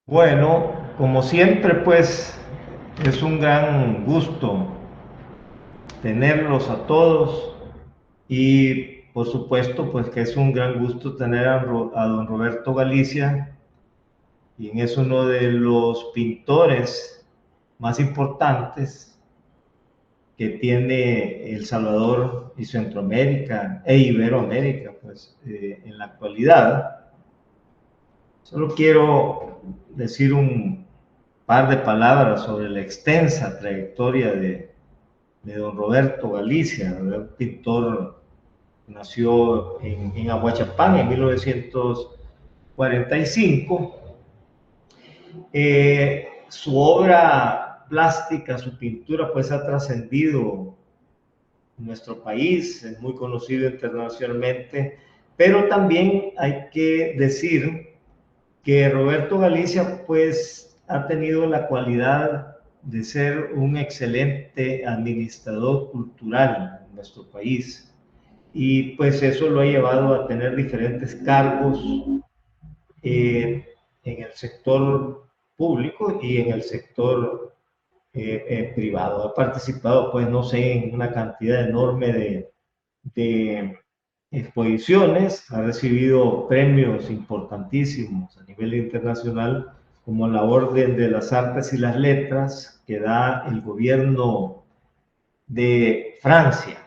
Bueno, como siempre, pues es un gran gusto tenerlos a todos y por supuesto, pues que es un gran gusto tener a don Roberto Galicia, quien es uno de los pintores más importantes que tiene El Salvador y Centroamérica e Iberoamérica, pues en la actualidad. Solo quiero decir un par de palabras sobre la extensa trayectoria de don Roberto Galicia, un pintor que nació en Aguachapán en 1945. Su obra plástica, su pintura, pues ha trascendido nuestro país, es muy conocido internacionalmente, pero también hay que decir que Roberto Galicia pues ha tenido la cualidad de ser un excelente administrador cultural en nuestro país y pues eso lo ha llevado a tener diferentes cargos en el sector público y en el sector privado. Ha participado, pues no sé, en una cantidad enorme de exposiciones, ha recibido premios importantísimos a nivel internacional, como la Orden de las Artes y las Letras que da el gobierno de Francia.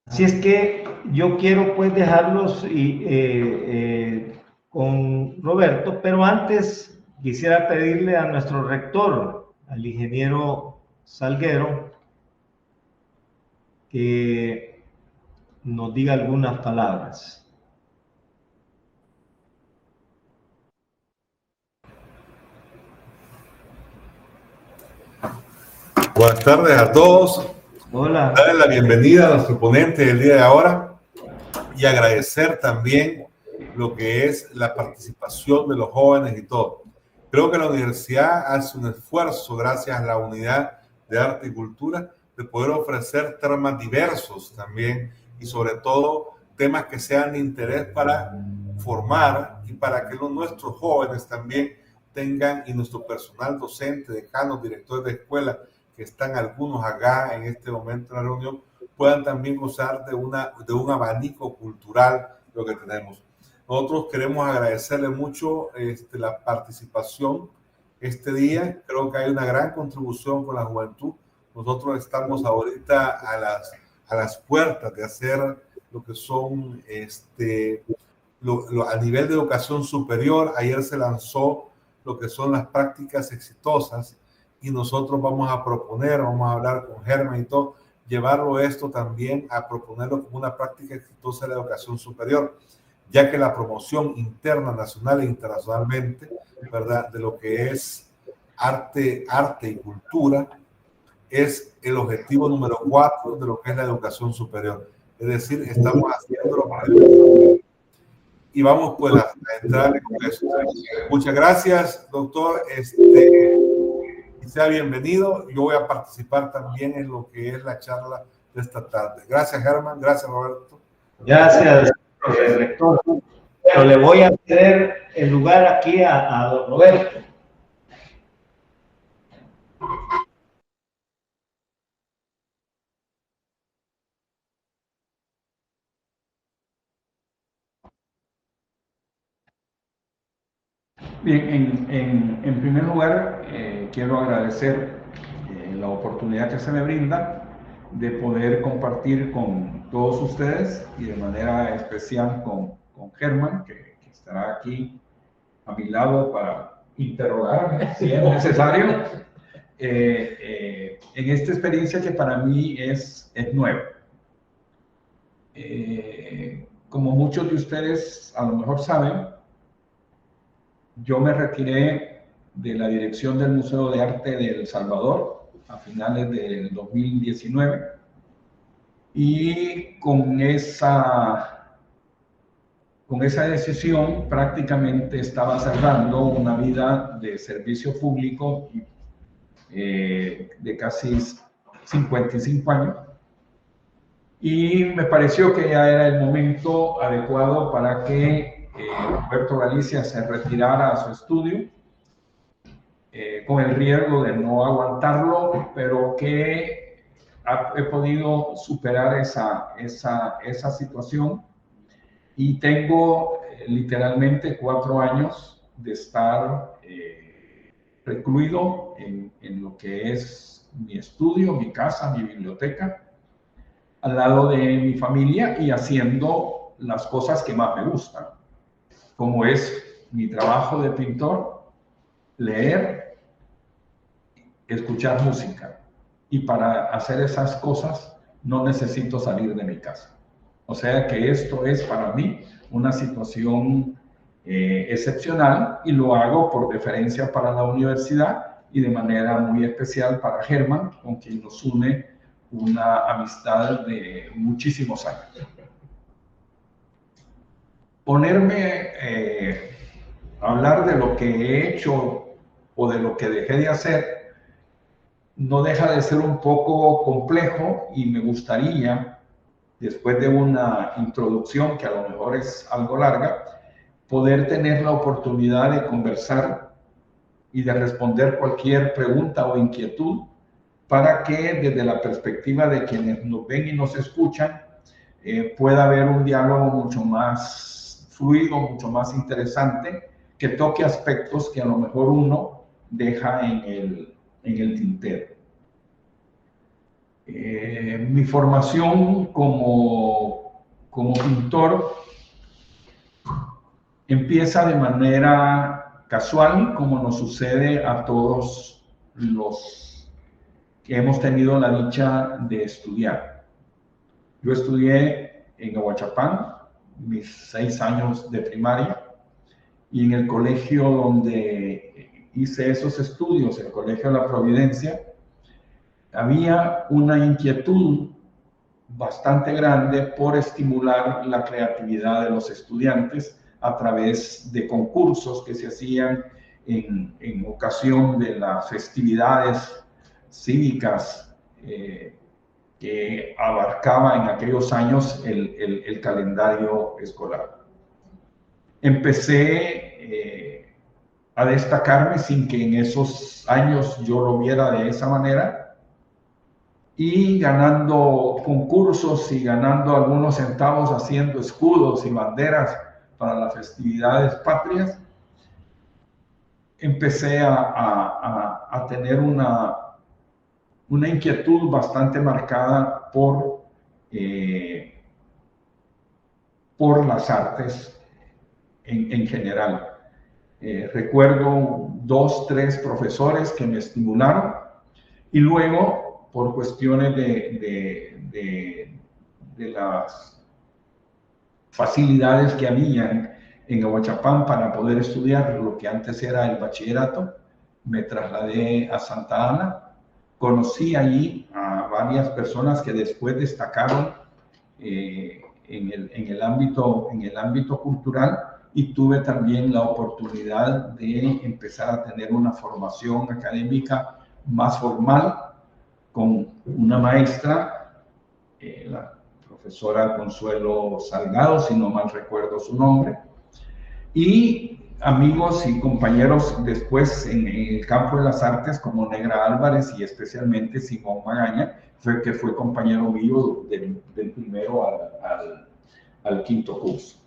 Así es que yo quiero pues dejarlos con Roberto, pero antes quisiera pedirle a nuestro rector, al ingeniero Salguero, que nos diga algunas palabras. Buenas tardes a todos. Hola. Darle la bienvenida a nuestro ponente del día de ahora y agradecer también lo que es la participación de los jóvenes y todo. Creo que la universidad hace un esfuerzo, gracias a la unidad de arte y cultura, de poder ofrecer temas diversos también y sobre todo temas que sean de interés para formar y para que nuestros jóvenes también tengan, y nuestro personal docente, decanos, directores de escuela, que están algunos acá en este momento en la reunión, puedan también gozar de un abanico cultural lo que tenemos. Nosotros queremos agradecerle mucho la participación este día. Creo que hay una gran contribución con la juventud. Nosotros estamos ahorita a las puertas de hacer lo que son a nivel de educación superior. Ayer se lanzó lo que son las prácticas exitosas y nosotros vamos a proponer, vamos a hablar con Germán y todo, llevarlo esto también a proponerlo como una práctica exitosa de la educación superior, ya que la promoción interna, nacional e internacionalmente, ¿verdad?, de lo que es arte y cultura es el objetivo número 4 de lo que es la educación superior. Es decir, estamos haciéndolo para el y vamos pues a entrar en eso. Muchas gracias, doctor. Sea bienvenido. Yo voy a participar también en lo que es la charla de esta tarde. Gracias, Germán. Gracias, Roberto. Gracias, rector. Pero le voy a ceder el lugar aquí a don Roberto. Bien, en primer lugar, quiero agradecer la oportunidad que se me brinda de poder compartir con todos ustedes y de manera especial con Germán, que estará aquí a mi lado para interrogarme si es necesario, en esta experiencia que para mí es nueva. Como muchos de ustedes a lo mejor saben, yo me retiré de la dirección del Museo de Arte de El Salvador a finales del 2019 y con esa decisión prácticamente estaba cerrando una vida de servicio público de casi 55 años y me pareció que ya era el momento adecuado para que que Roberto Galicia se retirara a su estudio, con el riesgo de no aguantarlo, pero que he podido superar esa situación, y tengo literalmente 4 años de estar recluido en lo que es mi estudio, mi casa, mi biblioteca, al lado de mi familia y haciendo las cosas que más me gustan, como es mi trabajo de pintor, leer, escuchar música. Y para hacer esas cosas no necesito salir de mi casa. O sea que esto es para mí una situación excepcional, y lo hago por deferencia para la universidad y de manera muy especial para Germán, con quien nos une una amistad de muchísimos años. Ponerme a hablar de lo que he hecho o de lo que dejé de hacer no deja de ser un poco complejo, y me gustaría, después de una introducción que a lo mejor es algo larga, poder tener la oportunidad de conversar y de responder cualquier pregunta o inquietud, para que desde la perspectiva de quienes nos ven y nos escuchan pueda haber un diálogo mucho más fluido, mucho más interesante, que toque aspectos que a lo mejor uno deja en el tintero. Mi formación como pintor empieza de manera casual, como nos sucede a todos los que hemos tenido la dicha de estudiar. Yo estudié en Ahuachapán mis 6 años de primaria, y en el colegio donde hice esos estudios, el Colegio de la Providencia, había una inquietud bastante grande por estimular la creatividad de los estudiantes a través de concursos que se hacían en ocasión de las festividades cívicas que abarcaba en aquellos años el calendario escolar. Empecé a destacarme sin que en esos años yo lo viera de esa manera, y ganando concursos y ganando algunos centavos haciendo escudos y banderas para las festividades patrias, empecé a tener una inquietud bastante marcada por las artes en general. Recuerdo 2, 3 profesores que me estimularon, y luego, por cuestiones de las facilidades que había en Ahuachapán para poder estudiar lo que antes era el bachillerato, me trasladé a Santa Ana. Conocí allí a varias personas que después destacaron en el ámbito cultural, y tuve también la oportunidad de empezar a tener una formación académica más formal con una maestra, la profesora Consuelo Salgado, si no mal recuerdo su nombre, y amigos y compañeros después en el campo de las artes como Negra Álvarez y especialmente Simón Magaña, que fue compañero mío del primero al 5º curso.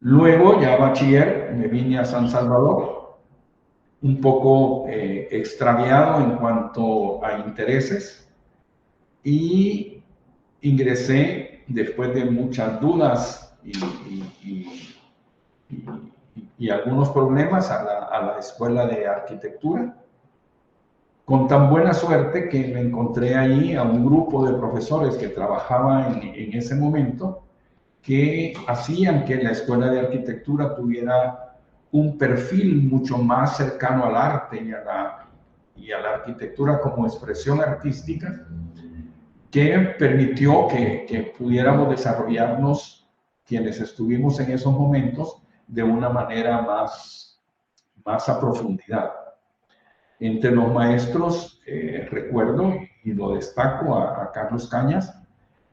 Luego, ya bachiller, me vine a San Salvador, un poco extraviado en cuanto a intereses, y ingresé después de muchas dudas y algunos problemas a la Escuela de Arquitectura, con tan buena suerte que me encontré ahí a un grupo de profesores que trabajaba en ese momento, que hacían que la Escuela de Arquitectura tuviera un perfil mucho más cercano al arte y a la arquitectura como expresión artística, que permitió que pudiéramos desarrollarnos, quienes estuvimos en esos momentos, de una manera más a profundidad. Entre los maestros recuerdo, y lo destaco, a Carlos Cañas,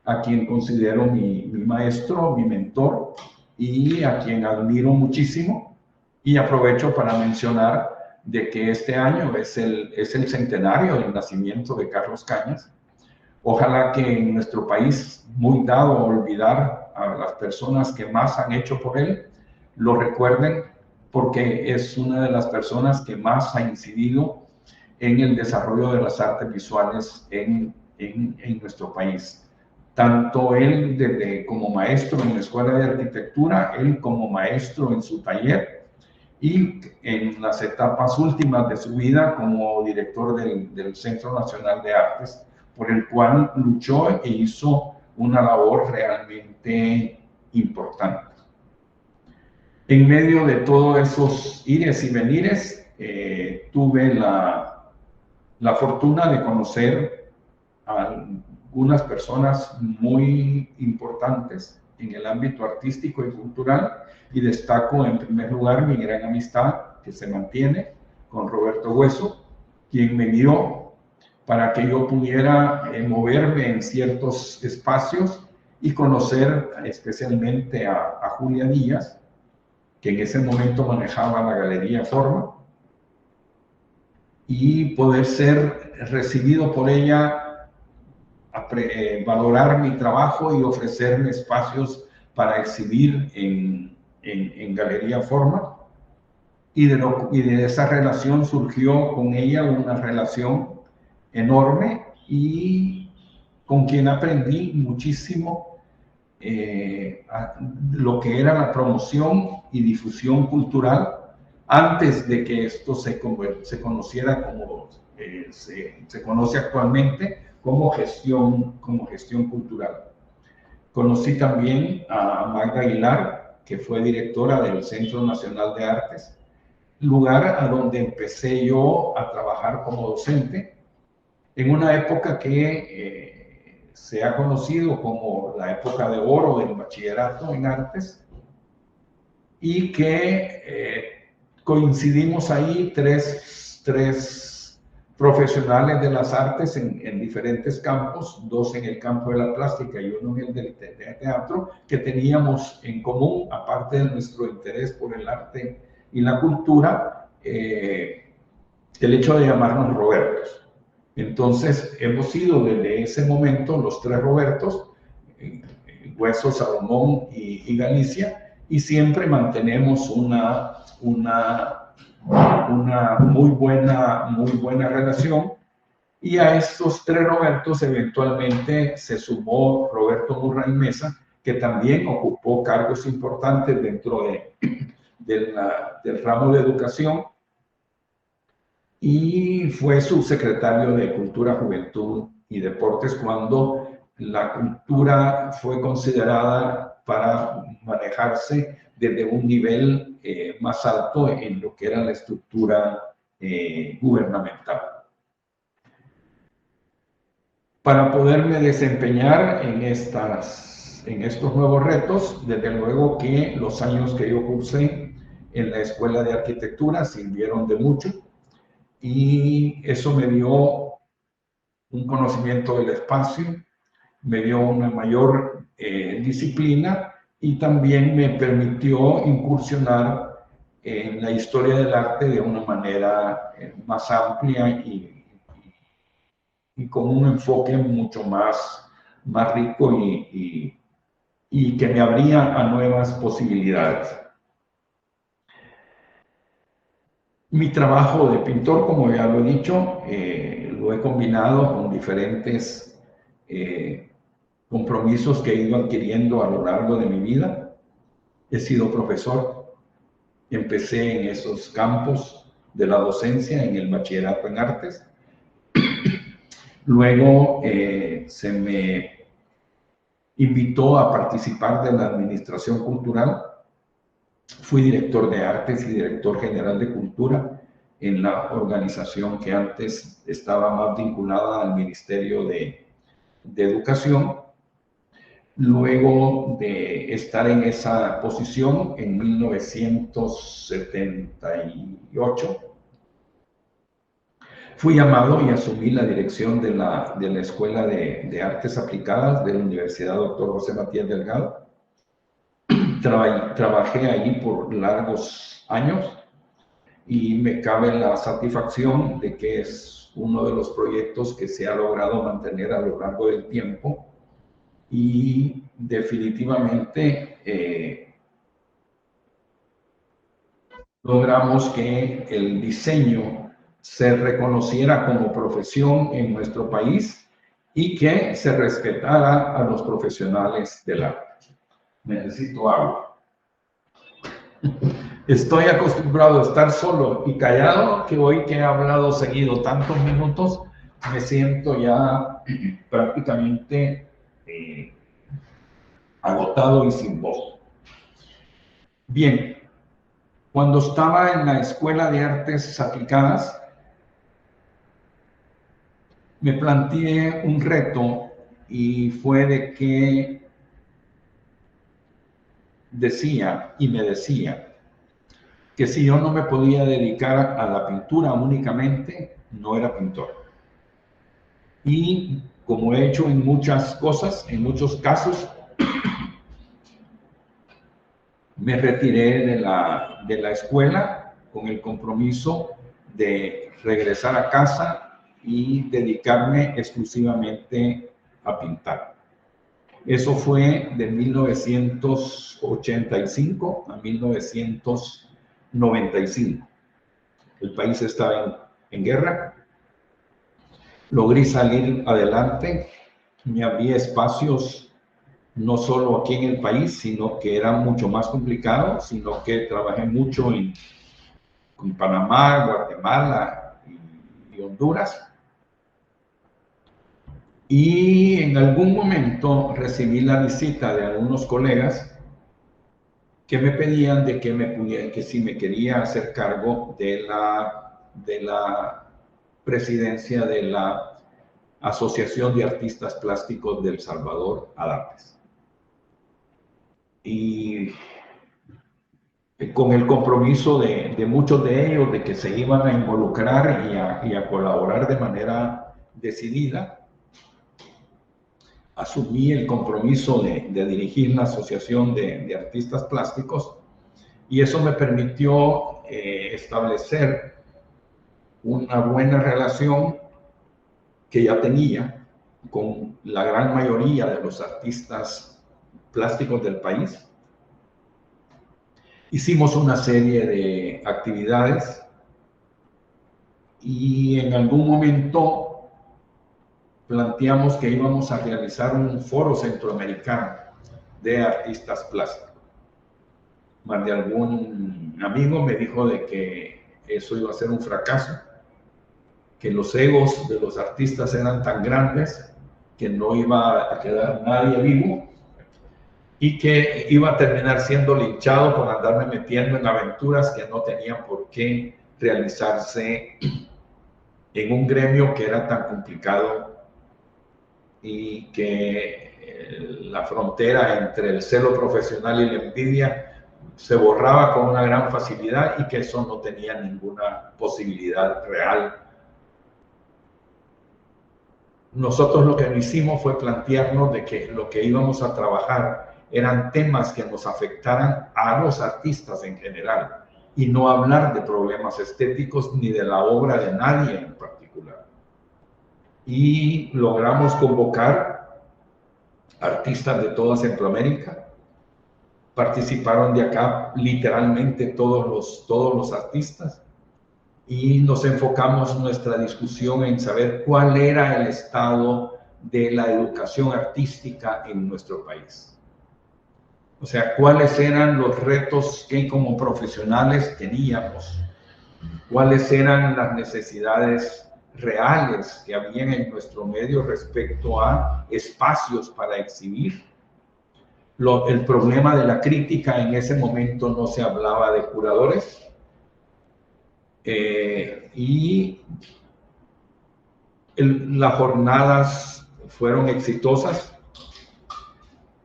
a quien considero mi maestro, mi mentor, y a quien admiro muchísimo. Y aprovecho para mencionar de que este año es el centenario del nacimiento de Carlos Cañas. Ojalá que en nuestro país, muy dado a olvidar a las personas que más han hecho por él, lo recuerden, porque es una de las personas que más ha incidido en el desarrollo de las artes visuales en nuestro país. Tanto él como maestro en la Escuela de Arquitectura, él como maestro en su taller, y en las etapas últimas de su vida como director del Centro Nacional de Artes, por el cual luchó e hizo una labor realmente importante. En medio de todos esos ires y venires, tuve la fortuna de conocer a algunas personas muy importantes en el ámbito artístico y cultural, y destaco en primer lugar mi gran amistad que se mantiene con Roberto Hueso, quien me guió para que yo pudiera moverme en ciertos espacios y conocer especialmente a Julia Díaz, que en ese momento manejaba la Galería Forma, y poder ser recibido por ella, valorar mi trabajo y ofrecerme espacios para exhibir en Galería Forma. Y de esa relación surgió con ella una relación enorme, y con quien aprendí muchísimo lo que era la promoción y difusión cultural antes de que esto se conociera como se conoce actualmente como gestión cultural. Conocí también a Magda Aguilar, que fue directora del Centro Nacional de Artes, lugar a donde empecé yo a trabajar como docente en una época que se ha conocido como la época de oro del bachillerato en artes, y que coincidimos ahí tres profesionales de las artes en diferentes campos, dos en el campo de la plástica y uno en el del teatro, que teníamos en común, aparte de nuestro interés por el arte y la cultura, el hecho de llamarnos Robertos. Entonces hemos sido desde ese momento los tres Robertos, Hueso, Salomón y Galicia, y siempre mantenemos una muy buena relación. Y a estos tres Robertos eventualmente se sumó Roberto Murray Mesa, que también ocupó cargos importantes dentro del ramo de educación, y fue subsecretario de Cultura, Juventud y Deportes cuando la cultura fue considerada para manejarse desde un nivel más alto en lo que era la estructura gubernamental. Para poderme desempeñar en estos nuevos retos, desde luego que los años que yo cursé en la Escuela de Arquitectura sirvieron de mucho, y eso me dio un conocimiento del espacio, me dio una mayor disciplina, y también me permitió incursionar en la historia del arte de una manera más amplia y con un enfoque mucho más rico y que me abría a nuevas posibilidades. Mi trabajo de pintor, como ya lo he dicho, lo he combinado con diferentes compromisos que he ido adquiriendo a lo largo de mi vida. He sido profesor, empecé en esos campos de la docencia en el bachillerato en artes. Luego se me invitó a participar de la administración cultural. Fui director de artes y director general de cultura en la organización que antes estaba más vinculada al Ministerio de Educación. Luego de estar en esa posición, en 1978, fui llamado y asumí la dirección de la Escuela de Artes Aplicadas de la Universidad Dr. José Matías Delgado. trabajé allí por largos años y me cabe la satisfacción de que es uno de los proyectos que se ha logrado mantener a lo largo del tiempo y definitivamente logramos que el diseño se reconociera como profesión en nuestro país y que se respetara a los profesionales del arte. Necesito agua. Estoy acostumbrado a estar solo y callado, que hoy que he hablado seguido tantos minutos, me siento ya prácticamente agotado y sin voz. Bien, cuando estaba en la Escuela de Artes Aplicadas, me planteé un reto y fue de que me decía que si yo no me podía dedicar a la pintura únicamente, no era pintor. Y como he hecho en muchas cosas, en muchos casos, me retiré de la escuela con el compromiso de regresar a casa y dedicarme exclusivamente a pintar. Eso fue de 1985 a 1995. El país estaba en guerra. Logré salir adelante. Me abría espacios no solo aquí en el país, sino que era mucho más complicado, sino que trabajé mucho en Panamá, Guatemala y Honduras. Y en algún momento recibí la visita de algunos colegas que me pedían de que si me quería hacer cargo de la presidencia de la Asociación de Artistas Plásticos de El Salvador, ADAPES. Y con el compromiso de muchos de ellos de que se iban a involucrar y a colaborar de manera decidida, asumí el compromiso de dirigir la Asociación de Artistas Plásticos y eso me permitió establecer una buena relación que ya tenía con la gran mayoría de los artistas plásticos del país. Hicimos una serie de actividades y en algún momento planteamos que íbamos a realizar un foro centroamericano de artistas plásticos. Más de algún amigo me dijo de que eso iba a ser un fracaso, que los egos de los artistas eran tan grandes que no iba a quedar nadie vivo y que iba a terminar siendo linchado por andarme metiendo en aventuras que no tenían por qué realizarse en un gremio que era tan complicado y que la frontera entre el celo profesional y la envidia se borraba con una gran facilidad y que eso no tenía ninguna posibilidad real. Nosotros lo que hicimos fue plantearnos de que lo que íbamos a trabajar eran temas que nos afectaran a los artistas en general y no hablar de problemas estéticos ni de la obra de nadie en particular. Y logramos convocar artistas de toda Centroamérica. Participaron de acá literalmente todos los artistas y nos enfocamos nuestra discusión en saber cuál era el estado de la educación artística en nuestro país. O sea, cuáles eran los retos que como profesionales teníamos, cuáles eran las necesidades reales que habían en nuestro medio respecto a espacios para exhibir. El problema de la crítica, en ese momento no se hablaba de curadores. Las jornadas fueron exitosas.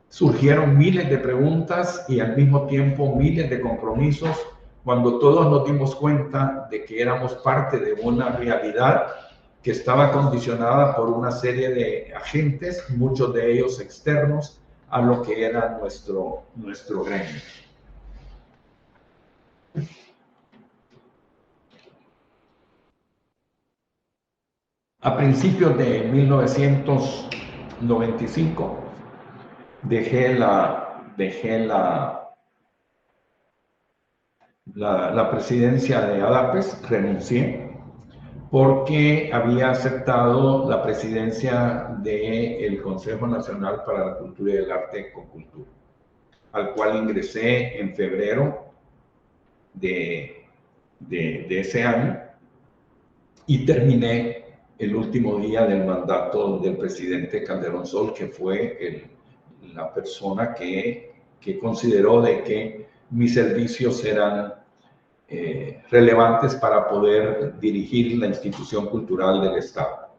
Surgieron miles de preguntas y al mismo tiempo miles de compromisos cuando todos nos dimos cuenta de que éramos parte de una realidad que estaba condicionada por una serie de agentes, muchos de ellos externos a lo que era nuestro gremio. A principios de 1995 dejé la presidencia de ADAPES, renuncié, porque había aceptado la presidencia del Consejo Nacional para la Cultura y el Arte con Cultura, al cual ingresé en febrero de ese año y terminé el último día del mandato del presidente Calderón Sol, que fue la persona que consideró de que mis servicios eran relevantes para poder dirigir la institución cultural del Estado.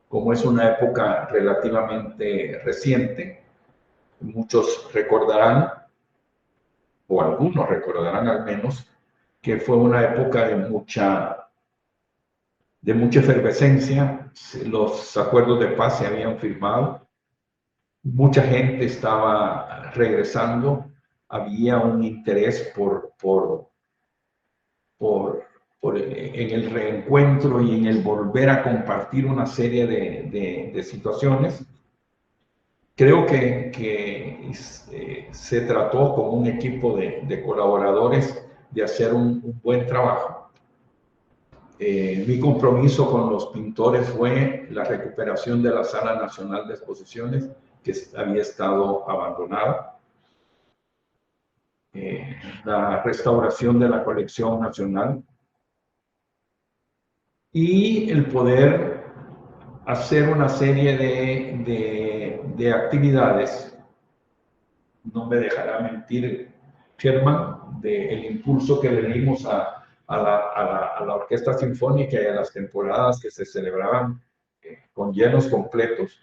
Como es una época relativamente reciente, muchos recordarán, o algunos recordarán al menos, que fue una época de mucha efervescencia. Los acuerdos de paz se habían firmado, mucha gente estaba regresando, había un interés en el reencuentro y en el volver a compartir una serie de situaciones. Creo que se trató con un equipo de colaboradores de hacer un buen trabajo. Mi compromiso con los pintores fue la recuperación de la Sala Nacional de Exposiciones, que había estado abandonada, la restauración de la colección nacional y el poder hacer una serie de actividades. No me dejará mentir Sherman, del impulso que le dimos a la Orquesta Sinfónica y a las temporadas que se celebraban con llenos completos,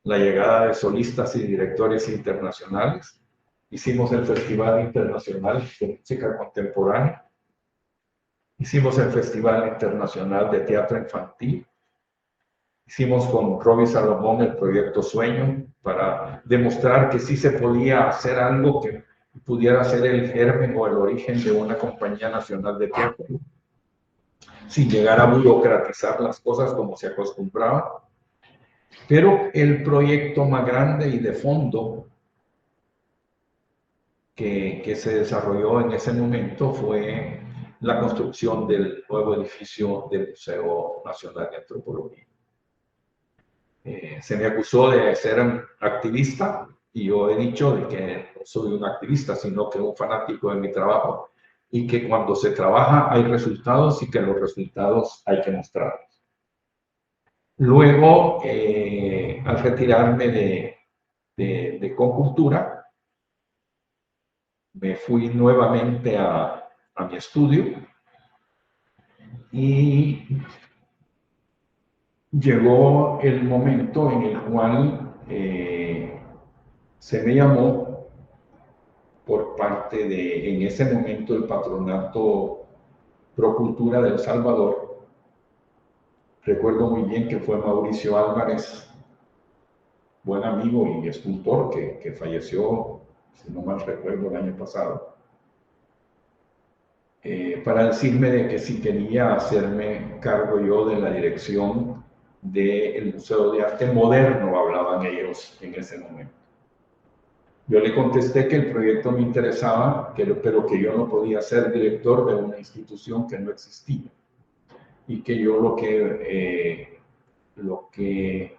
la llegada de solistas y directores internacionales. Hicimos el Festival Internacional de Música Contemporánea, hicimos el Festival Internacional de Teatro Infantil, hicimos con Robbie Salomón el proyecto Sueño para demostrar que sí se podía hacer algo que pudiera ser el germen o el origen de una compañía nacional de teatro, sin llegar a burocratizar las cosas como se acostumbraba. Pero el proyecto más grande y de fondo que se desarrolló en ese momento fue la construcción del nuevo edificio del Museo Nacional de Antropología. Se me acusó de ser un activista y yo he dicho de que no soy un activista, sino que un fanático de mi trabajo y que cuando se trabaja hay resultados y que los resultados hay que mostrarlos. Luego, al retirarme de Concultura, me fui nuevamente a mi estudio y llegó el momento en el cual se me llamó por parte en ese momento, el Patronato Procultura de El Salvador. Recuerdo muy bien que fue Mauricio Álvarez, buen amigo y escultor que falleció, si no mal recuerdo, el año pasado, para decirme de que si quería hacerme cargo yo de la dirección del Museo de Arte Moderno, hablaban ellos en ese momento. Yo le contesté que el proyecto me interesaba, pero que yo no podía ser director de una institución que no existía y que yo lo que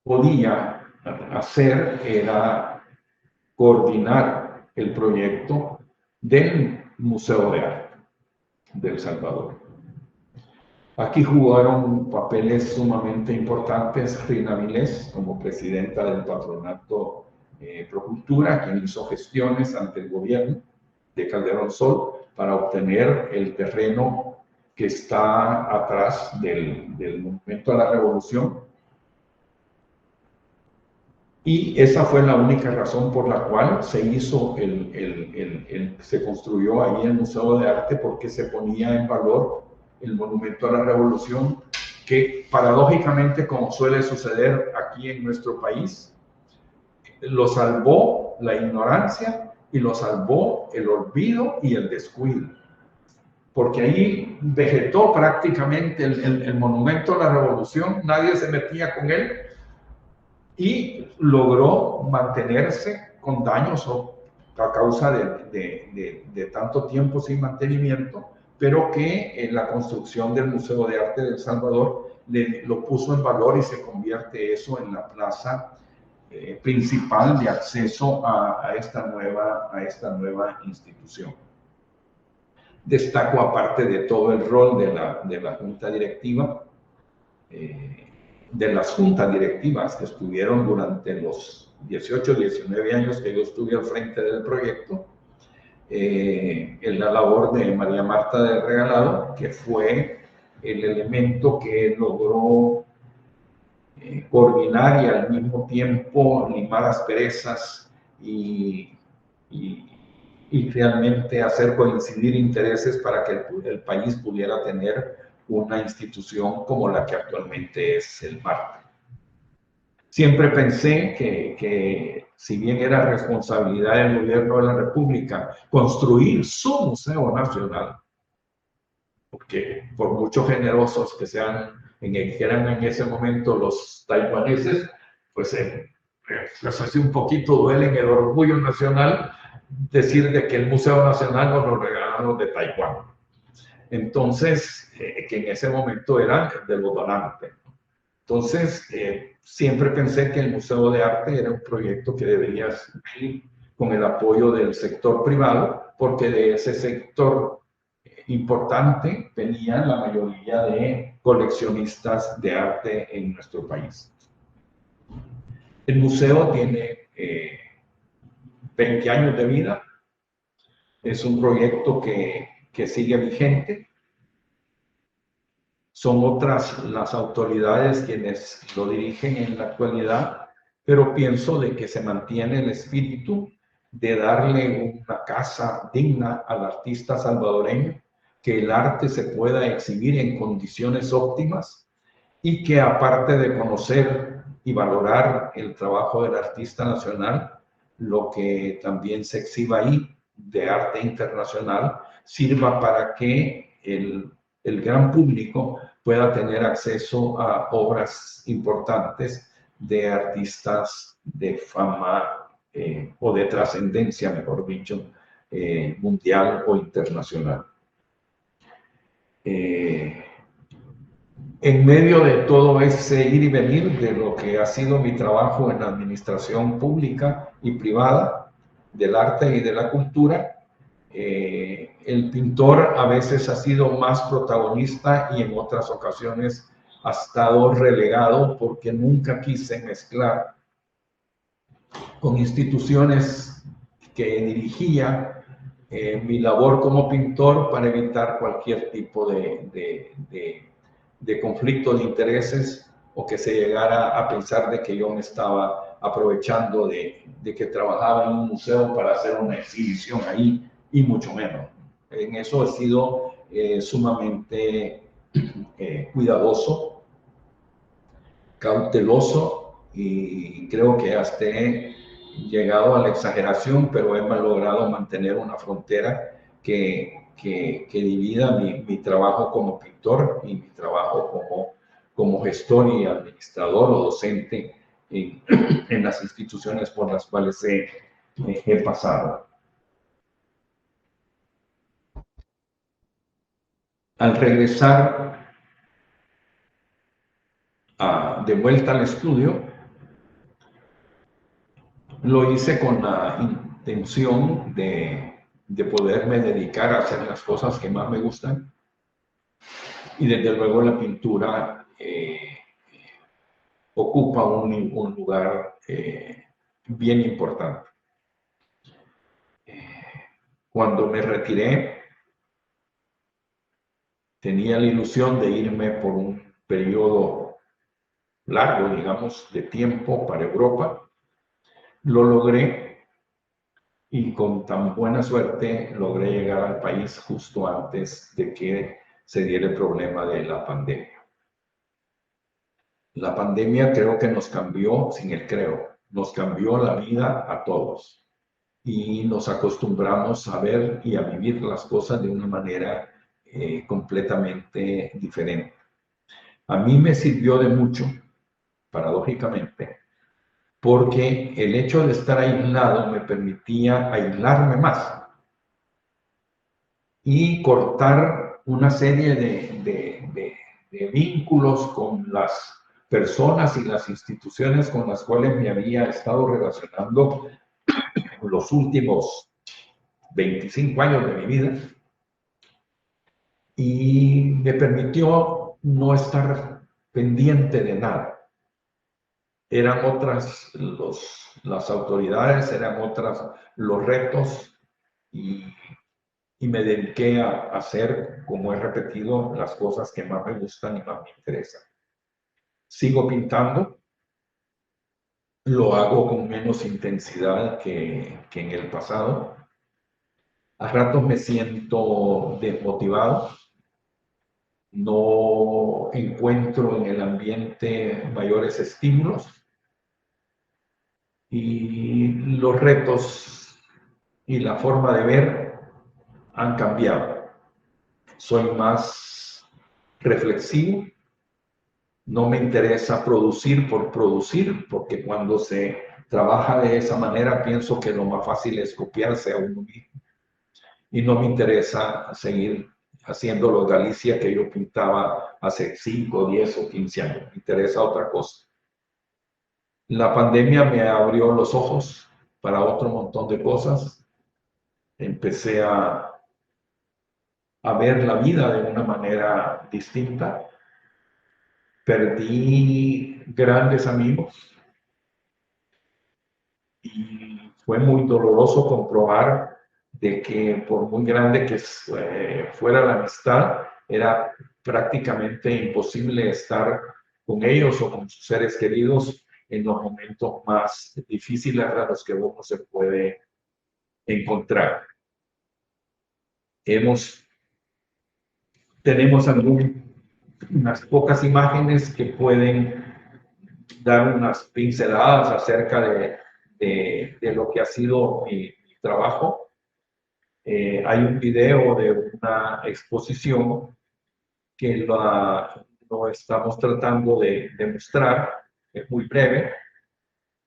podía hacer era coordinar el proyecto del Museo de Arte de El Salvador. Aquí jugaron papeles sumamente importantes Rina Vilés como presidenta del Patronato Procultura, quien hizo gestiones ante el gobierno de Calderón Sol para obtener el terreno que está atrás del Monumento a la Revolución. Y esa fue la única razón por la cual se hizo se construyó ahí el Museo de Arte, porque se ponía en valor el Monumento a la Revolución, que paradójicamente, como suele suceder aquí en nuestro país, lo salvó la ignorancia y lo salvó el olvido y el descuido. Porque ahí vegetó prácticamente el monumento a la revolución, nadie se metía con él y logró mantenerse con daños a causa de tanto tiempo sin mantenimiento, pero que en la construcción del Museo de Arte de El Salvador lo puso en valor y se convierte eso en la plaza principal de acceso a esta nueva institución. Destaco, aparte de todo el rol de la junta directiva, de las juntas directivas que estuvieron durante los 18, 19 años que yo estuve al frente del proyecto, en la labor de María Marta de Regalado, que fue el elemento que logró coordinar y al mismo tiempo limar asperezas y realmente hacer coincidir intereses para que el país pudiera tener una institución como la que actualmente es el MARTA. Siempre pensé que si bien era responsabilidad del gobierno de la República construir su Museo Nacional, porque por mucho generosos que eran en ese momento los taiwaneses, pues hace un poquito duele en el orgullo nacional decir de que el Museo Nacional nos lo regalaron de Taiwán. Entonces, que en ese momento era de los donantes. Entonces, siempre pensé que el Museo de Arte era un proyecto que debería ir con el apoyo del sector privado, porque de ese sector importante venían la mayoría de coleccionistas de arte en nuestro país. El museo tiene 20 años de vida, es un proyecto que sigue vigente. Son otras las autoridades quienes lo dirigen en la actualidad, pero pienso de que se mantiene el espíritu de darle una casa digna al artista salvadoreño, que el arte se pueda exhibir en condiciones óptimas y que, aparte de conocer y valorar el trabajo del artista nacional, lo que también se exhiba ahí de arte internacional sirva para que el gran público pueda tener acceso a obras importantes de artistas de fama o de trascendencia, mejor dicho, mundial o internacional. En medio de todo ese ir y venir de lo que ha sido mi trabajo en la administración pública y privada del arte y de la cultura, el pintor a veces ha sido más protagonista y en otras ocasiones ha estado relegado porque nunca quise mezclar con instituciones que dirigía mi labor como pintor para evitar cualquier tipo de conflicto de intereses o que se llegara a pensar de que yo me estaba aprovechando de que trabajaba en un museo para hacer una exhibición ahí, y mucho menos. En eso he sido sumamente cuidadoso, cauteloso, y creo que hasta he llegado a la exageración, pero he logrado mantener una frontera que divida mi trabajo como pintor y mi trabajo como gestor y administrador o docente en las instituciones por las cuales he pasado. Al regresar de vuelta al estudio, lo hice con la intención de poderme dedicar a hacer las cosas que más me gustan, y desde luego la pintura ocupa un lugar bien importante. Cuando me retiré, tenía la ilusión de irme por un periodo largo, digamos, de tiempo para Europa. Lo logré, y con tan buena suerte logré llegar al país justo antes de que se diera el problema de la pandemia. La pandemia creo que nos cambió, nos cambió la vida a todos y nos acostumbramos a ver y a vivir las cosas de una manera completamente diferente. A mí me sirvió de mucho, paradójicamente, porque el hecho de estar aislado me permitía aislarme más y cortar una serie de vínculos con las personas y las instituciones con las cuales me había estado relacionando los últimos 25 años de mi vida, y me permitió no estar pendiente de nada. Eran otras las autoridades, eran otras los retos, y me dediqué a hacer, como he repetido, las cosas que más me gustan y más me interesan. Sigo pintando, lo hago con menos intensidad que en el pasado. A ratos me siento desmotivado, no encuentro en el ambiente mayores estímulos y los retos y la forma de ver han cambiado. Soy más reflexivo, no me interesa producir por producir, porque cuando se trabaja de esa manera pienso que lo más fácil es copiarse a uno mismo. Y no me interesa seguir haciendo los Galicia que yo pintaba hace 5, 10 o 15 años. Me interesa otra cosa. La pandemia me abrió los ojos para otro montón de cosas. Empecé a ver la vida de una manera distinta. Perdí grandes amigos y fue muy doloroso comprobar de que por muy grande que fuera la amistad, era prácticamente imposible estar con ellos o con sus seres queridos en los momentos más difíciles a los que uno se puede encontrar. Tenemos unas pocas imágenes que pueden dar unas pinceladas acerca de lo que ha sido mi trabajo. Hay un video de una exposición que lo estamos tratando de mostrar, es muy breve,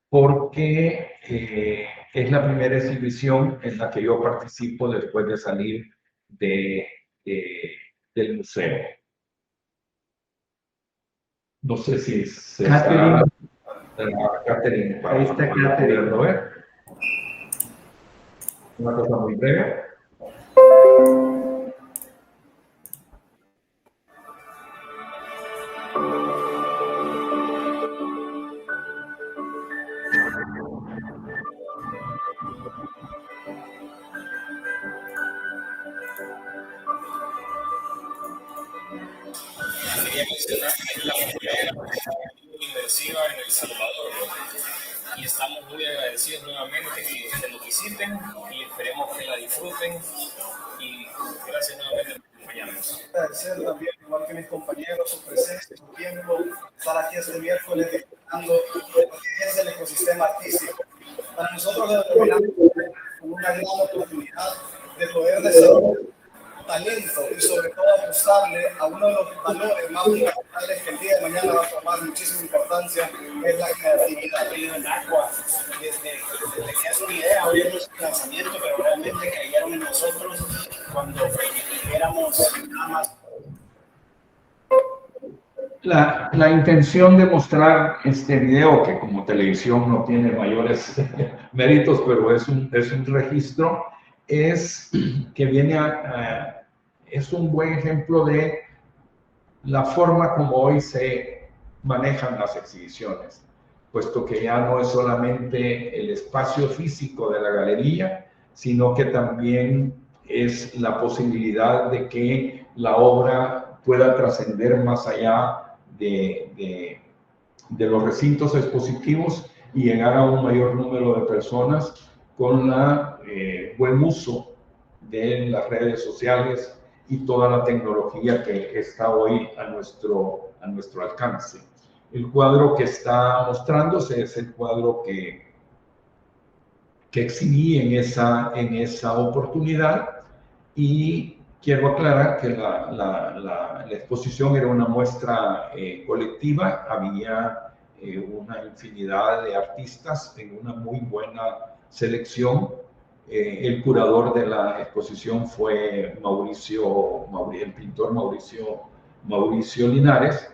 porque es la primera exhibición en la que yo participo después de salir del museo. No sé si se Catherine. Catherine, Ahí está Catherine. Ver. Una cosa muy breve. Quería mencionar que es la primera inmersiva en El Salvador y estamos muy agradecidos nuevamente que nos visiten y esperemos que la disfruten y gracias nuevamente por acompañarnos. Agradecer también, igual que mis compañeros, su presencia, su tiempo, estar aquí este miércoles disfrutando de lo que es el ecosistema artístico. Para nosotros lo denominamos como una gran oportunidad de poder desarrollar talento y sobre todo apostarle a uno de los valores más fundamentales que el día de mañana va a tomar muchísima importancia, es la creatividad. Desde que hace una idea, hoy es nuestro lanzamiento, pero realmente creyeron en nosotros cuando éramos nada más. La intención de mostrar este video, que como televisión no tiene mayores méritos, pero es un registro, es que es un buen ejemplo de la forma como hoy se manejan las exhibiciones, puesto que ya no es solamente el espacio físico de la galería, sino que también es la posibilidad de que la obra pueda trascender más allá de los recintos expositivos y llegar a un mayor número de personas con buen uso de las redes sociales y toda la tecnología que está hoy a nuestro alcance. El cuadro que está mostrándose es el cuadro que exhibí en esa oportunidad, y quiero aclarar que la exposición era una muestra colectiva. Había una infinidad de artistas en una muy buena selección. El curador de la exposición fue el pintor Mauricio Linares,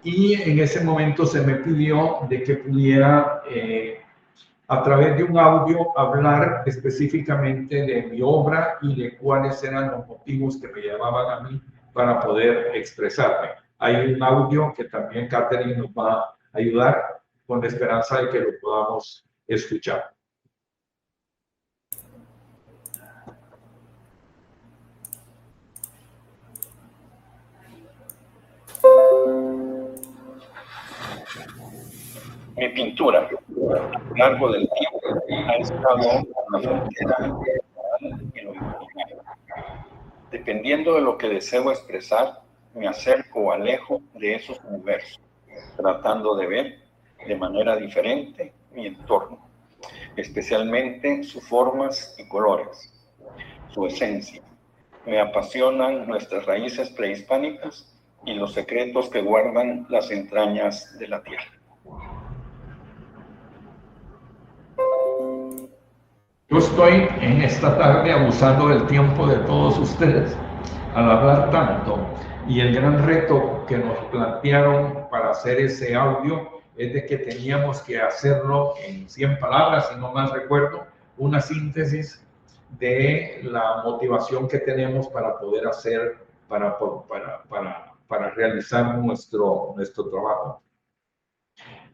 y en ese momento se me pidió de que pudiera a través de un audio hablar específicamente de mi obra y de cuáles eran los motivos que me llevaban a mí para poder expresarme. Hay un audio que también Catherine nos va a ayudar, con la esperanza de que lo podamos escuchar. Mi pintura, a lo largo del tiempo, ha estado en la frontera y lo imaginario. Dependiendo de lo que deseo expresar, me acerco o alejo de esos universos, tratando de ver de manera diferente mi entorno, especialmente sus formas y colores, su esencia. Me apasionan nuestras raíces prehispánicas y los secretos que guardan las entrañas de la tierra. Yo estoy en esta tarde abusando del tiempo de todos ustedes al hablar tanto, y el gran reto que nos plantearon para hacer ese audio es de que teníamos que hacerlo en 100 palabras, si no mal recuerdo, una síntesis de la motivación que tenemos para poder hacer, para realizar nuestro trabajo.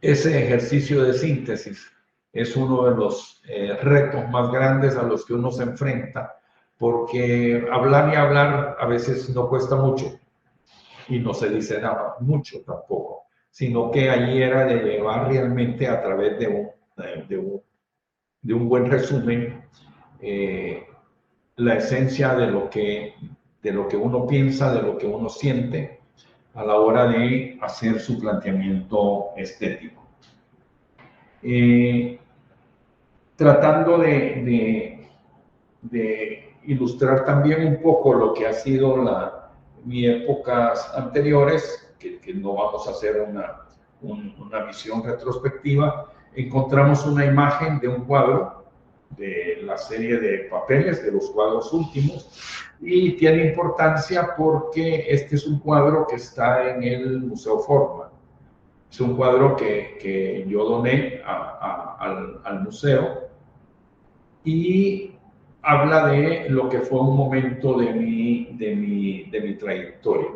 Ese ejercicio de síntesis es uno de los retos más grandes a los que uno se enfrenta, porque hablar y hablar a veces no cuesta mucho y no se dice nada mucho tampoco, sino que allí era de llevar realmente a través de un buen resumen la esencia de lo que uno piensa, de lo que uno siente a la hora de hacer su planteamiento estético. Tratando de ilustrar también un poco lo que ha sido mis épocas anteriores, que no vamos a hacer una visión retrospectiva, encontramos una imagen de un cuadro de la serie de papeles, de los cuadros últimos, y tiene importancia porque este es un cuadro que está en el Museo Forma. Es un cuadro que yo doné al museo, y habla de lo que fue un momento de mi trayectoria.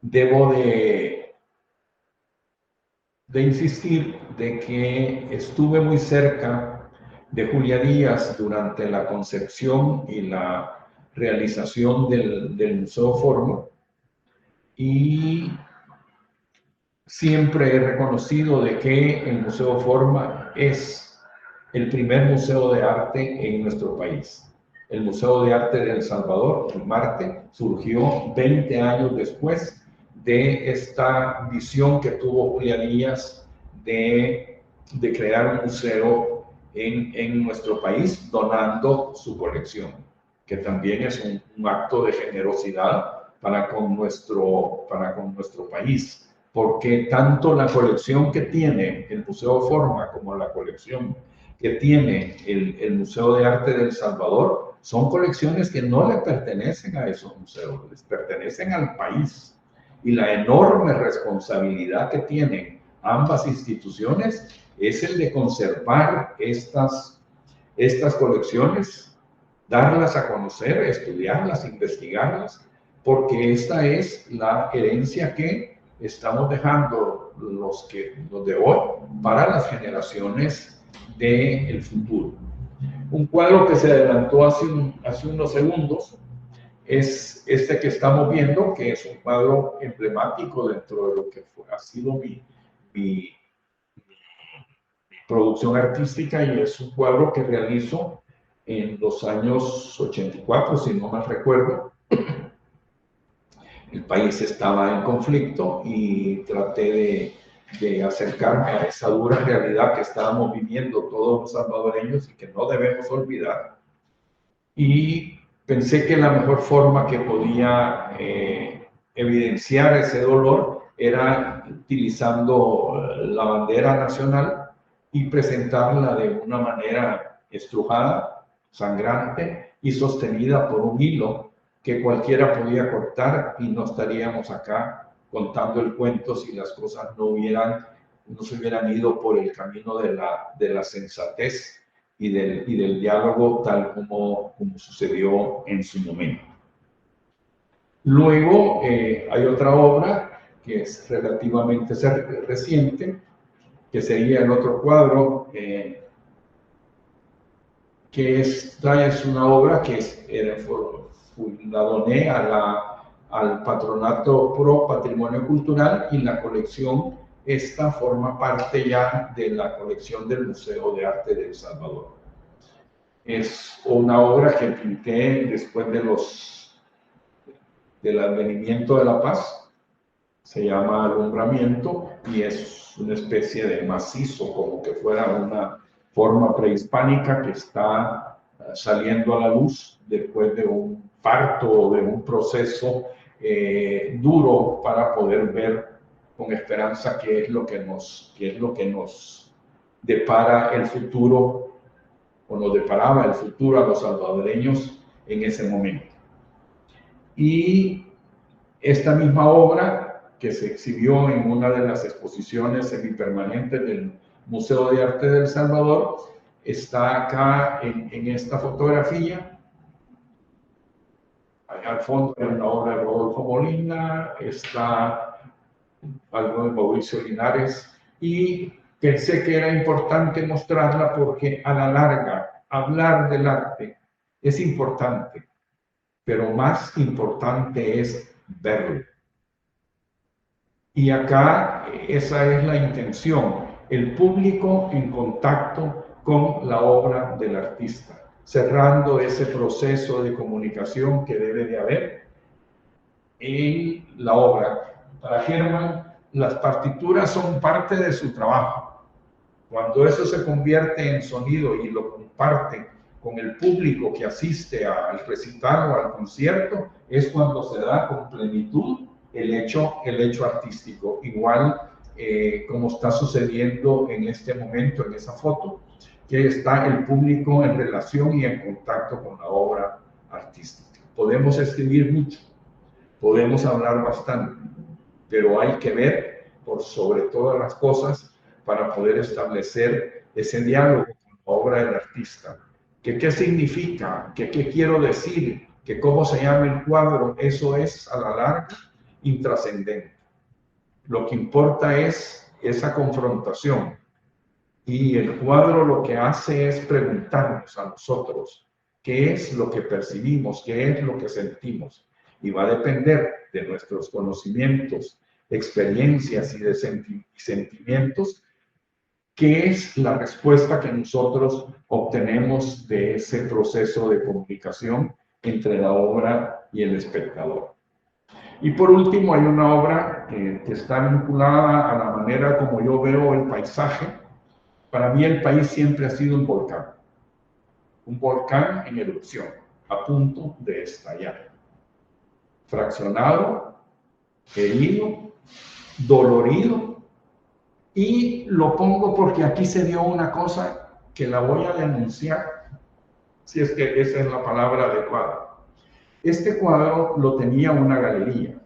Debo de insistir de que estuve muy cerca de Julia Díaz durante la concepción y la realización del Museo Forma, y siempre he reconocido de que el Museo Forma es el primer museo de arte en nuestro país. El Museo de Arte de El Salvador, el MARTE, surgió 20 años después de esta visión que tuvo Julia Díaz de crear un museo en nuestro país, donando su colección, que también es un acto de generosidad para con nuestro país, porque tanto la colección que tiene el Museo Forma como la colección que tiene el Museo de Arte de El Salvador son colecciones que no le pertenecen a esos museos, les pertenecen al país. Y la enorme responsabilidad que tienen ambas instituciones es el de conservar estas colecciones, darlas a conocer, estudiarlas, investigarlas, porque esta es la herencia que estamos dejando los de hoy para las generaciones del futuro. Un cuadro que se adelantó hace unos segundos es este que estamos viendo, que es un cuadro emblemático dentro de lo que ha sido mi producción artística, y es un cuadro que realizo en los años 84, si no mal recuerdo, el país estaba en conflicto y traté de acercarme a esa dura realidad que estábamos viviendo todos los salvadoreños y que no debemos olvidar. Y pensé que la mejor forma que podía evidenciar ese dolor era utilizando la bandera nacional y presentarla de una manera estrujada, sangrante y sostenida por un hilo que cualquiera podía cortar, y no estaríamos acá contando el cuento si las cosas no se hubieran ido por el camino de la sensatez y del diálogo, tal como sucedió en su momento. Luego hay otra obra que es relativamente reciente, que sería el otro cuadro, que esta es una obra que la doné al Patronato Pro Patrimonio Cultural, y la colección esta forma parte ya de la colección del Museo de Arte de El Salvador. Es una obra que pinté después del advenimiento de la paz. Se llama Alumbramiento y es una especie de macizo, como que fuera una forma prehispánica que está saliendo a la luz después de un parto o de un proceso duro, para poder ver con esperanza qué es lo que nos depara el futuro, o nos deparaba el futuro a los salvadoreños en ese momento. Y esta misma obra, que se exhibió en una de las exposiciones semipermanentes del Museo de Arte de El Salvador, está acá en esta fotografía. Allá al fondo hay una obra de Rodolfo Molina, está algo de Mauricio Linares, y pensé que era importante mostrarla porque a la larga hablar del arte es importante, pero más importante es verlo. Y acá esa es la intención, el público en contacto con la obra del artista, cerrando ese proceso de comunicación que debe de haber en la obra. Para Germán, las partituras son parte de su trabajo. Cuando eso se convierte en sonido y lo comparte con el público que asiste al recital o al concierto, es cuando se da con plenitud el hecho artístico, igual como está sucediendo en este momento, en esa foto, que está el público en relación y en contacto con la obra artística. Podemos escribir mucho, podemos hablar bastante, pero hay que ver por sobre todas las cosas para poder establecer ese diálogo con la obra del artista. ¿Qué significa? ¿Qué quiero decir? ¿Que cómo se llama el cuadro? Eso es a la larga intrascendente. Lo que importa es esa confrontación, y el cuadro lo que hace es preguntarnos a nosotros qué es lo que percibimos, qué es lo que sentimos, y va a depender de nuestros conocimientos, experiencias y de sentimientos, qué es la respuesta que nosotros obtenemos de ese proceso de comunicación entre la obra y el espectador. Y por último, hay una obra que está vinculada a la manera como yo veo el paisaje. Para mí el país siempre ha sido un volcán en erupción, a punto de estallar. Fraccionado, herido, dolorido, y lo pongo porque aquí se dio una cosa que la voy a denunciar, si es que esa es la palabra adecuada. Este cuadro lo tenía una galería,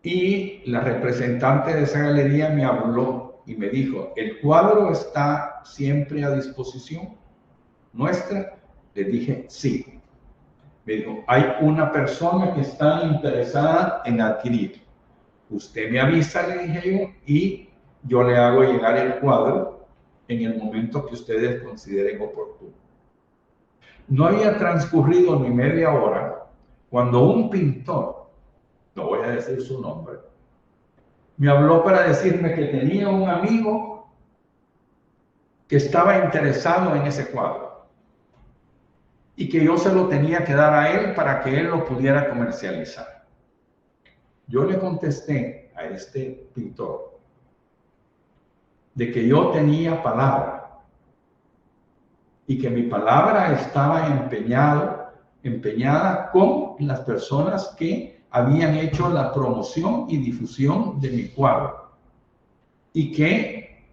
y la representante de esa galería me habló y me dijo: ¿el cuadro está siempre a disposición nuestra? Le dije sí. Me dijo: hay una persona que está interesada en adquirir. Usted me avisa, le dije yo, y yo le hago llegar el cuadro en el momento que ustedes consideren oportuno. No había transcurrido ni media hora cuando un pintor, no voy a decir su nombre, me habló para decirme que tenía un amigo que estaba interesado en ese cuadro. y que yo se lo tenía que dar a él para que él lo pudiera comercializar. Yo le contesté a este pintor de que yo tenía palabra y que mi palabra estaba empeñada con las personas que habían hecho la promoción y difusión de mi cuadro, y que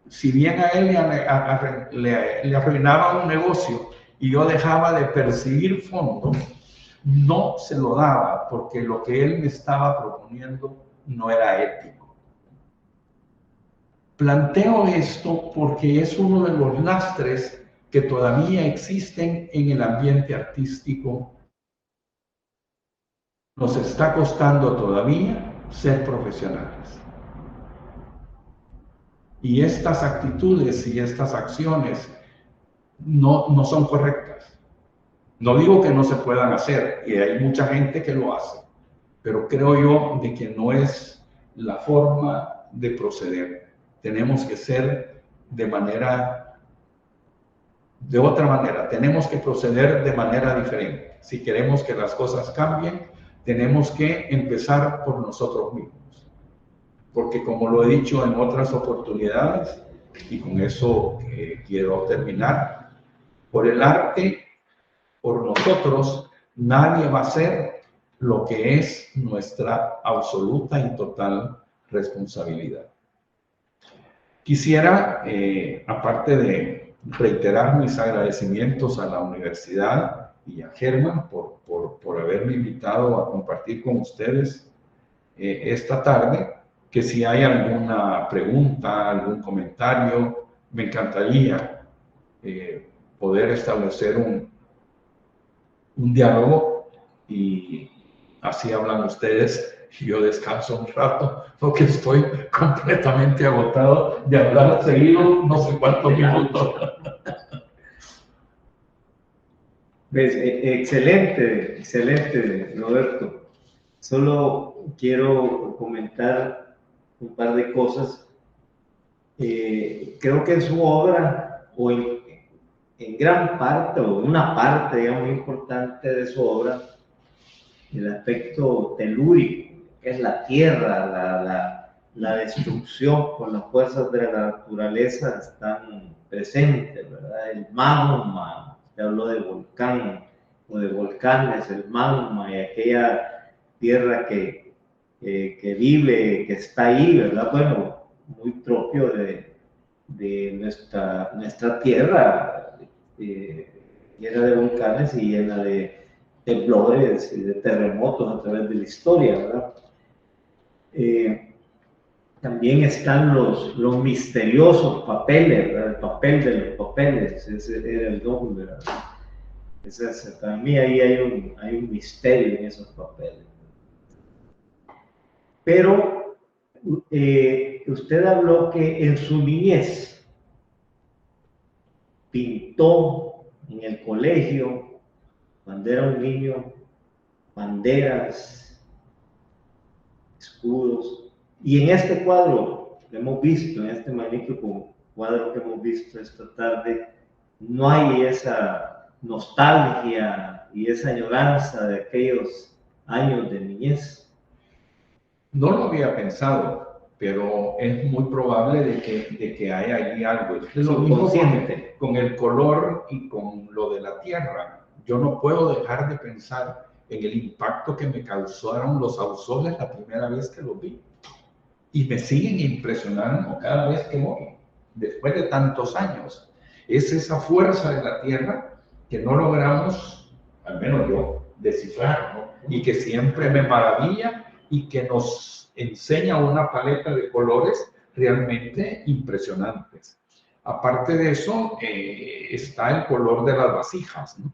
si bien a él le arruinaba un negocio y yo dejaba de percibir fondos, no se lo daba porque lo que él me estaba proponiendo no era ético. Planteo esto porque es uno de los lastres que todavía existen en el ambiente artístico. Nos está costando todavía ser profesionales. Y estas actitudes y estas acciones no son correctas. No digo que no se puedan hacer, y hay mucha gente que lo hace, pero creo yo de que no es la forma de proceder. Tenemos que ser de otra manera, tenemos que proceder de manera diferente. Si queremos que las cosas cambien, tenemos que empezar por nosotros mismos. Porque como lo he dicho en otras oportunidades, y con eso quiero terminar, por el arte, por nosotros, nadie va a hacer lo que es nuestra absoluta y total responsabilidad. Quisiera, aparte de reiterar mis agradecimientos a la universidad y a Germán por haberme invitado a compartir con ustedes esta tarde, que si hay alguna pregunta, algún comentario, me encantaría poder establecer un diálogo, y así hablan ustedes y yo descanso un rato porque estoy completamente agotado de hablar seguido no sé cuántos minutos. Pues, excelente, Roberto. Solo quiero comentar un par de cosas. Creo que en su obra, o en gran parte, o una parte, digamos, muy importante de su obra, el aspecto telúrico, que es la tierra, la destrucción con las fuerzas de la naturaleza están presentes, ¿verdad? El magma, se habló de volcán o de volcanes, el magma y aquella tierra que vive, que está ahí, ¿verdad? Bueno, muy propio de nuestra tierra, llena de volcanes y llena de temblores y de terremotos a través de la historia, ¿verdad? También están los misteriosos papeles, ¿verdad? El papel de los papeles, ese era el don, ¿verdad? Para mí ahí hay un misterio en esos papeles. Pero usted habló que en su niñez pintó en el colegio, cuando era un niño, banderas, escudos. Y en este cuadro que hemos visto, en este magnífico cuadro que hemos visto esta tarde, no hay esa nostalgia y esa añoranza de aquellos años de niñez. No lo había pensado, pero es muy probable de que haya ahí algo. Es lo mismo con el color y con lo de la tierra. Yo no puedo dejar de pensar en el impacto que me causaron los ausoles la primera vez que los vi. Y me siguen impresionando cada vez que voy, después de tantos años. Es esa fuerza de la tierra que no logramos, al menos yo, descifrar, ¿no? Y que siempre me maravilla y que nos enseña una paleta de colores realmente impresionantes. Aparte de eso, está el color de las vasijas, ¿no?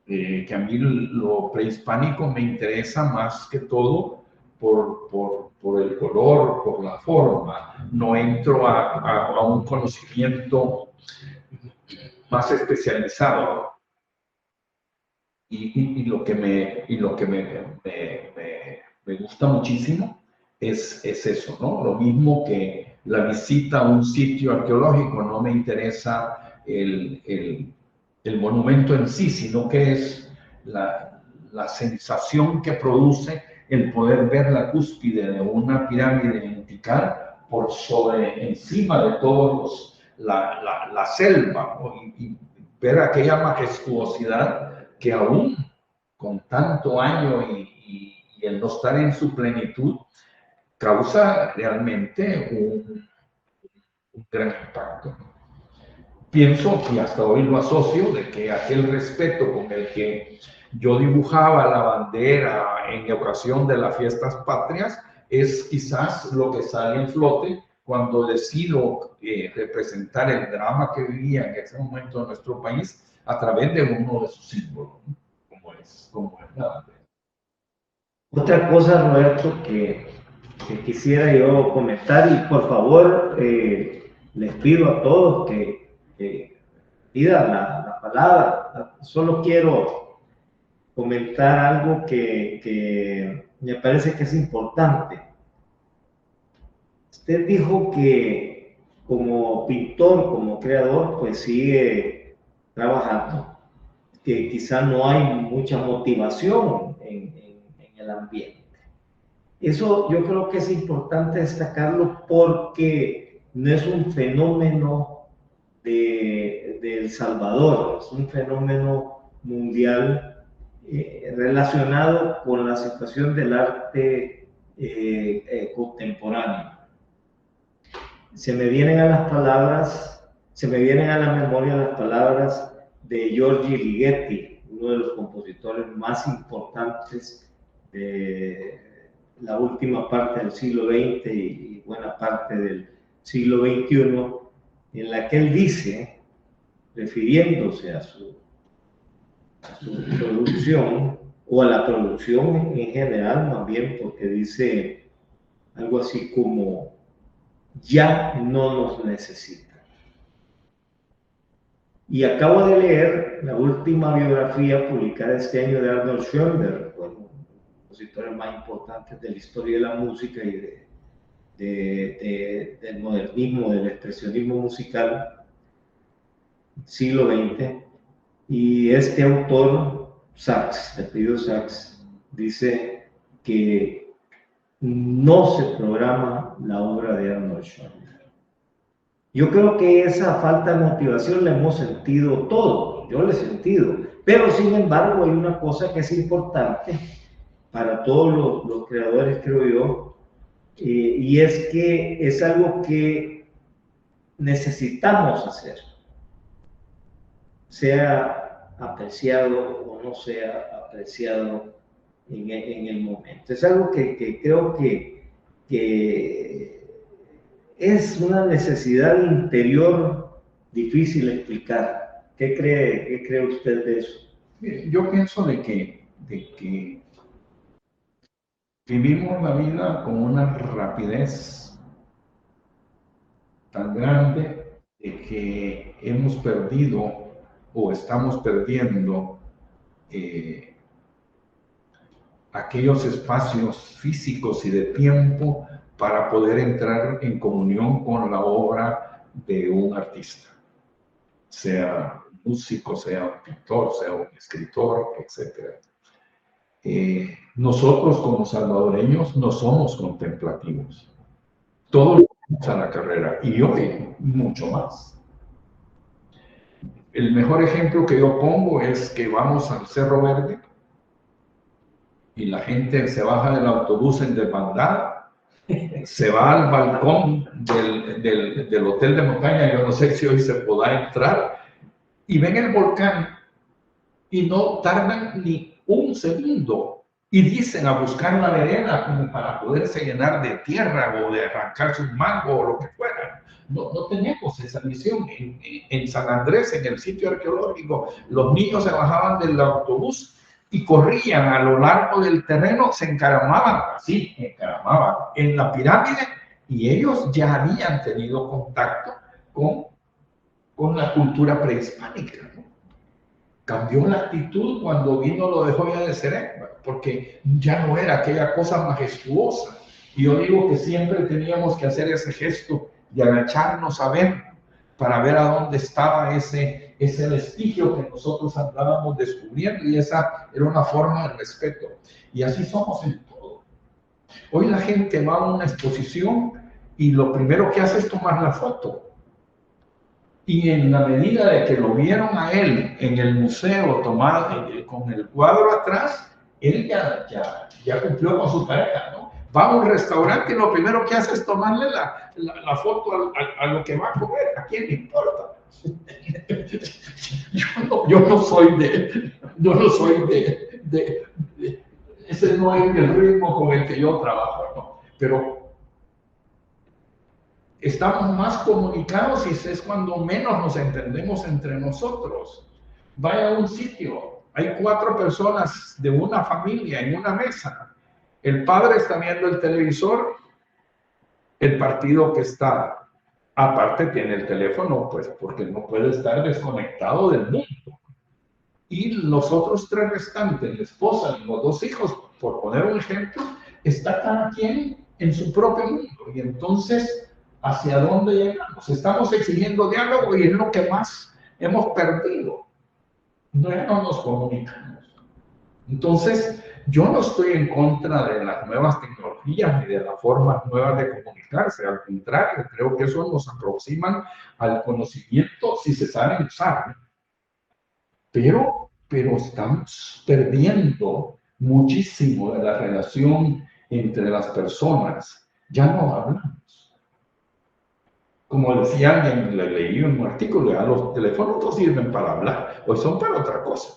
Que a mí lo prehispánico me interesa más que todo por el color, por la forma. No entro a un conocimiento más especializado. Y lo que me gusta muchísimo es eso, ¿no? Lo mismo que la visita a un sitio arqueológico, no me interesa el el monumento en sí, sino que es la sensación que produce el poder ver la cúspide de una pirámide en Tikal por sobre, encima de todos la selva, ¿no? Y ver aquella majestuosidad que aún con tanto año y el no estar en su plenitud, causa realmente un gran impacto. Pienso, y hasta hoy lo asocio, de que aquel respeto con el que yo dibujaba la bandera en ocasión de las fiestas patrias es quizás lo que sale en flote cuando decido representar el drama que vivía en ese momento en nuestro país a través de uno de sus símbolos, ¿no? como es la bandera. Otra cosa, Roberto, que quisiera yo comentar, y por favor les pido a todos que pidan la palabra. Solo quiero comentar algo que me parece que es importante. Usted dijo que como pintor, como creador, pues sigue trabajando, que quizá no hay mucha motivación en el ambiente. Eso yo creo que es importante destacarlo porque no es un fenómeno de El Salvador, es un fenómeno mundial relacionado con la situación del arte contemporáneo. Se me vienen a la memoria las palabras de Giorgi Ligeti, uno de los compositores más importantes de la última parte del siglo XX y buena parte del siglo XXI, en la que él dice, refiriéndose a su producción, o a la producción en general más bien, porque dice algo así como, ya no nos necesita. Y acabo de leer la última biografía publicada este año de Arnold Schoenberg, uno de los compositores más importantes de la historia de la música y del modernismo, del expresionismo musical, siglo XX. Y este autor, Sachs, el apellido Sachs, dice que no se programa la obra de Arnold Schoenberg. Yo creo que esa falta de motivación la hemos sentido todos, yo la he sentido, pero sin embargo hay una cosa que es importante para todos los creadores, creo yo, y es que es algo que necesitamos hacer, sea apreciado o no sea apreciado en el momento. Es algo que creo que es una necesidad interior difícil de explicar. ¿Qué cree usted de eso? Yo pienso de que vivimos la vida con una rapidez tan grande de que hemos perdido o estamos perdiendo aquellos espacios físicos y de tiempo para poder entrar en comunión con la obra de un artista, sea músico, sea un pintor, sea un escritor, etc. Nosotros como salvadoreños no somos contemplativos. Todos vamos a la carrera y hoy mucho más. El mejor ejemplo que yo pongo es que vamos al Cerro Verde y la gente se baja del autobús en desbandada, se va al balcón del hotel de montaña, yo no sé si hoy se podrá entrar, y ven el volcán y no tardan ni un segundo y dicen a buscar la vereda como para poderse llenar de tierra o de arrancar sus mangos o lo que fuera. No tenemos esa misión. En San Andrés, en el sitio arqueológico, los niños se bajaban del autobús y corrían a lo largo del terreno, se encaramaban en la pirámide, y ellos ya habían tenido contacto con la cultura prehispánica, ¿no? Cambió la actitud cuando vino lo de Joya de Serena, porque ya no era aquella cosa majestuosa. Y yo digo que siempre teníamos que hacer ese gesto de agacharnos a ver, para ver a dónde estaba ese vestigio que nosotros andábamos descubriendo, y esa era una forma de respeto. Y así somos en todo. Hoy la gente va a una exposición y lo primero que hace es tomar la foto. Y en la medida de que lo vieron a él en el museo tomado con el cuadro atrás, él ya cumplió con su tarea, ¿no? Va a un restaurante y lo primero que hace es tomarle la foto a lo que va a comer. ¿A quién le importa? Yo no soy de ese no es el ritmo con el que yo trabajo, ¿no? Pero estamos más comunicados y es cuando menos nos entendemos entre nosotros. Vaya a un sitio, hay 4 personas de una familia en una mesa. El padre está viendo el televisor, el partido que está, aparte tiene el teléfono, pues porque no puede estar desconectado del mundo. Y los otros 3 restantes, la esposa y los 2 hijos, por poner un ejemplo, está cada quien en su propio mundo. Y entonces, ¿hacia dónde llegamos? Estamos exigiendo diálogo y es lo que más hemos perdido. No nos comunicamos. Entonces, yo no estoy en contra de las nuevas tecnologías ni de las formas nuevas de comunicarse. Al contrario, creo que eso nos aproxima al conocimiento si se saben usar. Pero estamos perdiendo muchísimo de la relación entre las personas. Ya no hablamos. Como decía alguien, le leí un artículo, ya los teléfonos no sirven para hablar, hoy son para otra cosa.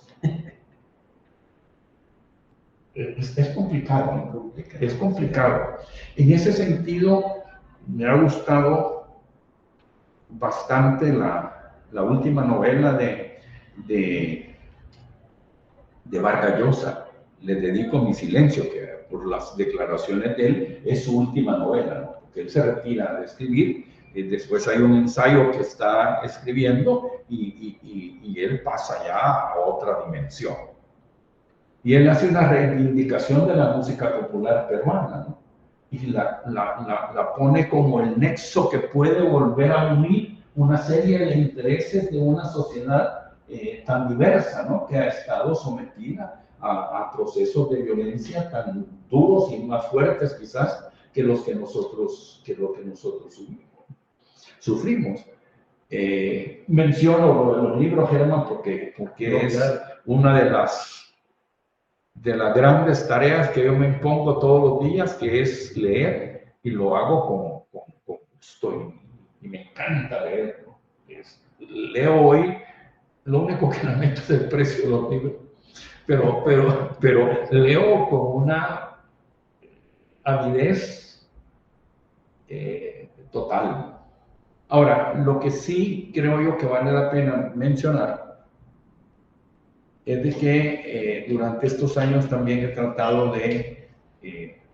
Es complicado, ¿no? Es complicado. En ese sentido, me ha gustado bastante la última novela de Vargas Llosa, Le dedico mi silencio, que por las declaraciones de él es su última novela, ¿no? Porque él se retira de escribir, y después hay un ensayo que está escribiendo y él pasa ya a otra dimensión. Y él hace una reivindicación de la música popular peruana, ¿no? Y la pone como el nexo que puede volver a unir una serie de intereses de una sociedad tan diversa, ¿no? Que ha estado sometida a procesos de violencia tan duros y más fuertes quizás que lo que nosotros sufrimos. Menciono lo de los libros, Germán, porque es una de las grandes tareas que yo me impongo todos los días, que es leer, y lo hago con gusto y me encanta leer, ¿no? Leo hoy, lo único que lamento es el precio de los libros, pero leo con una avidez total. Ahora, lo que sí creo yo que vale la pena mencionar es de que durante estos años también he tratado de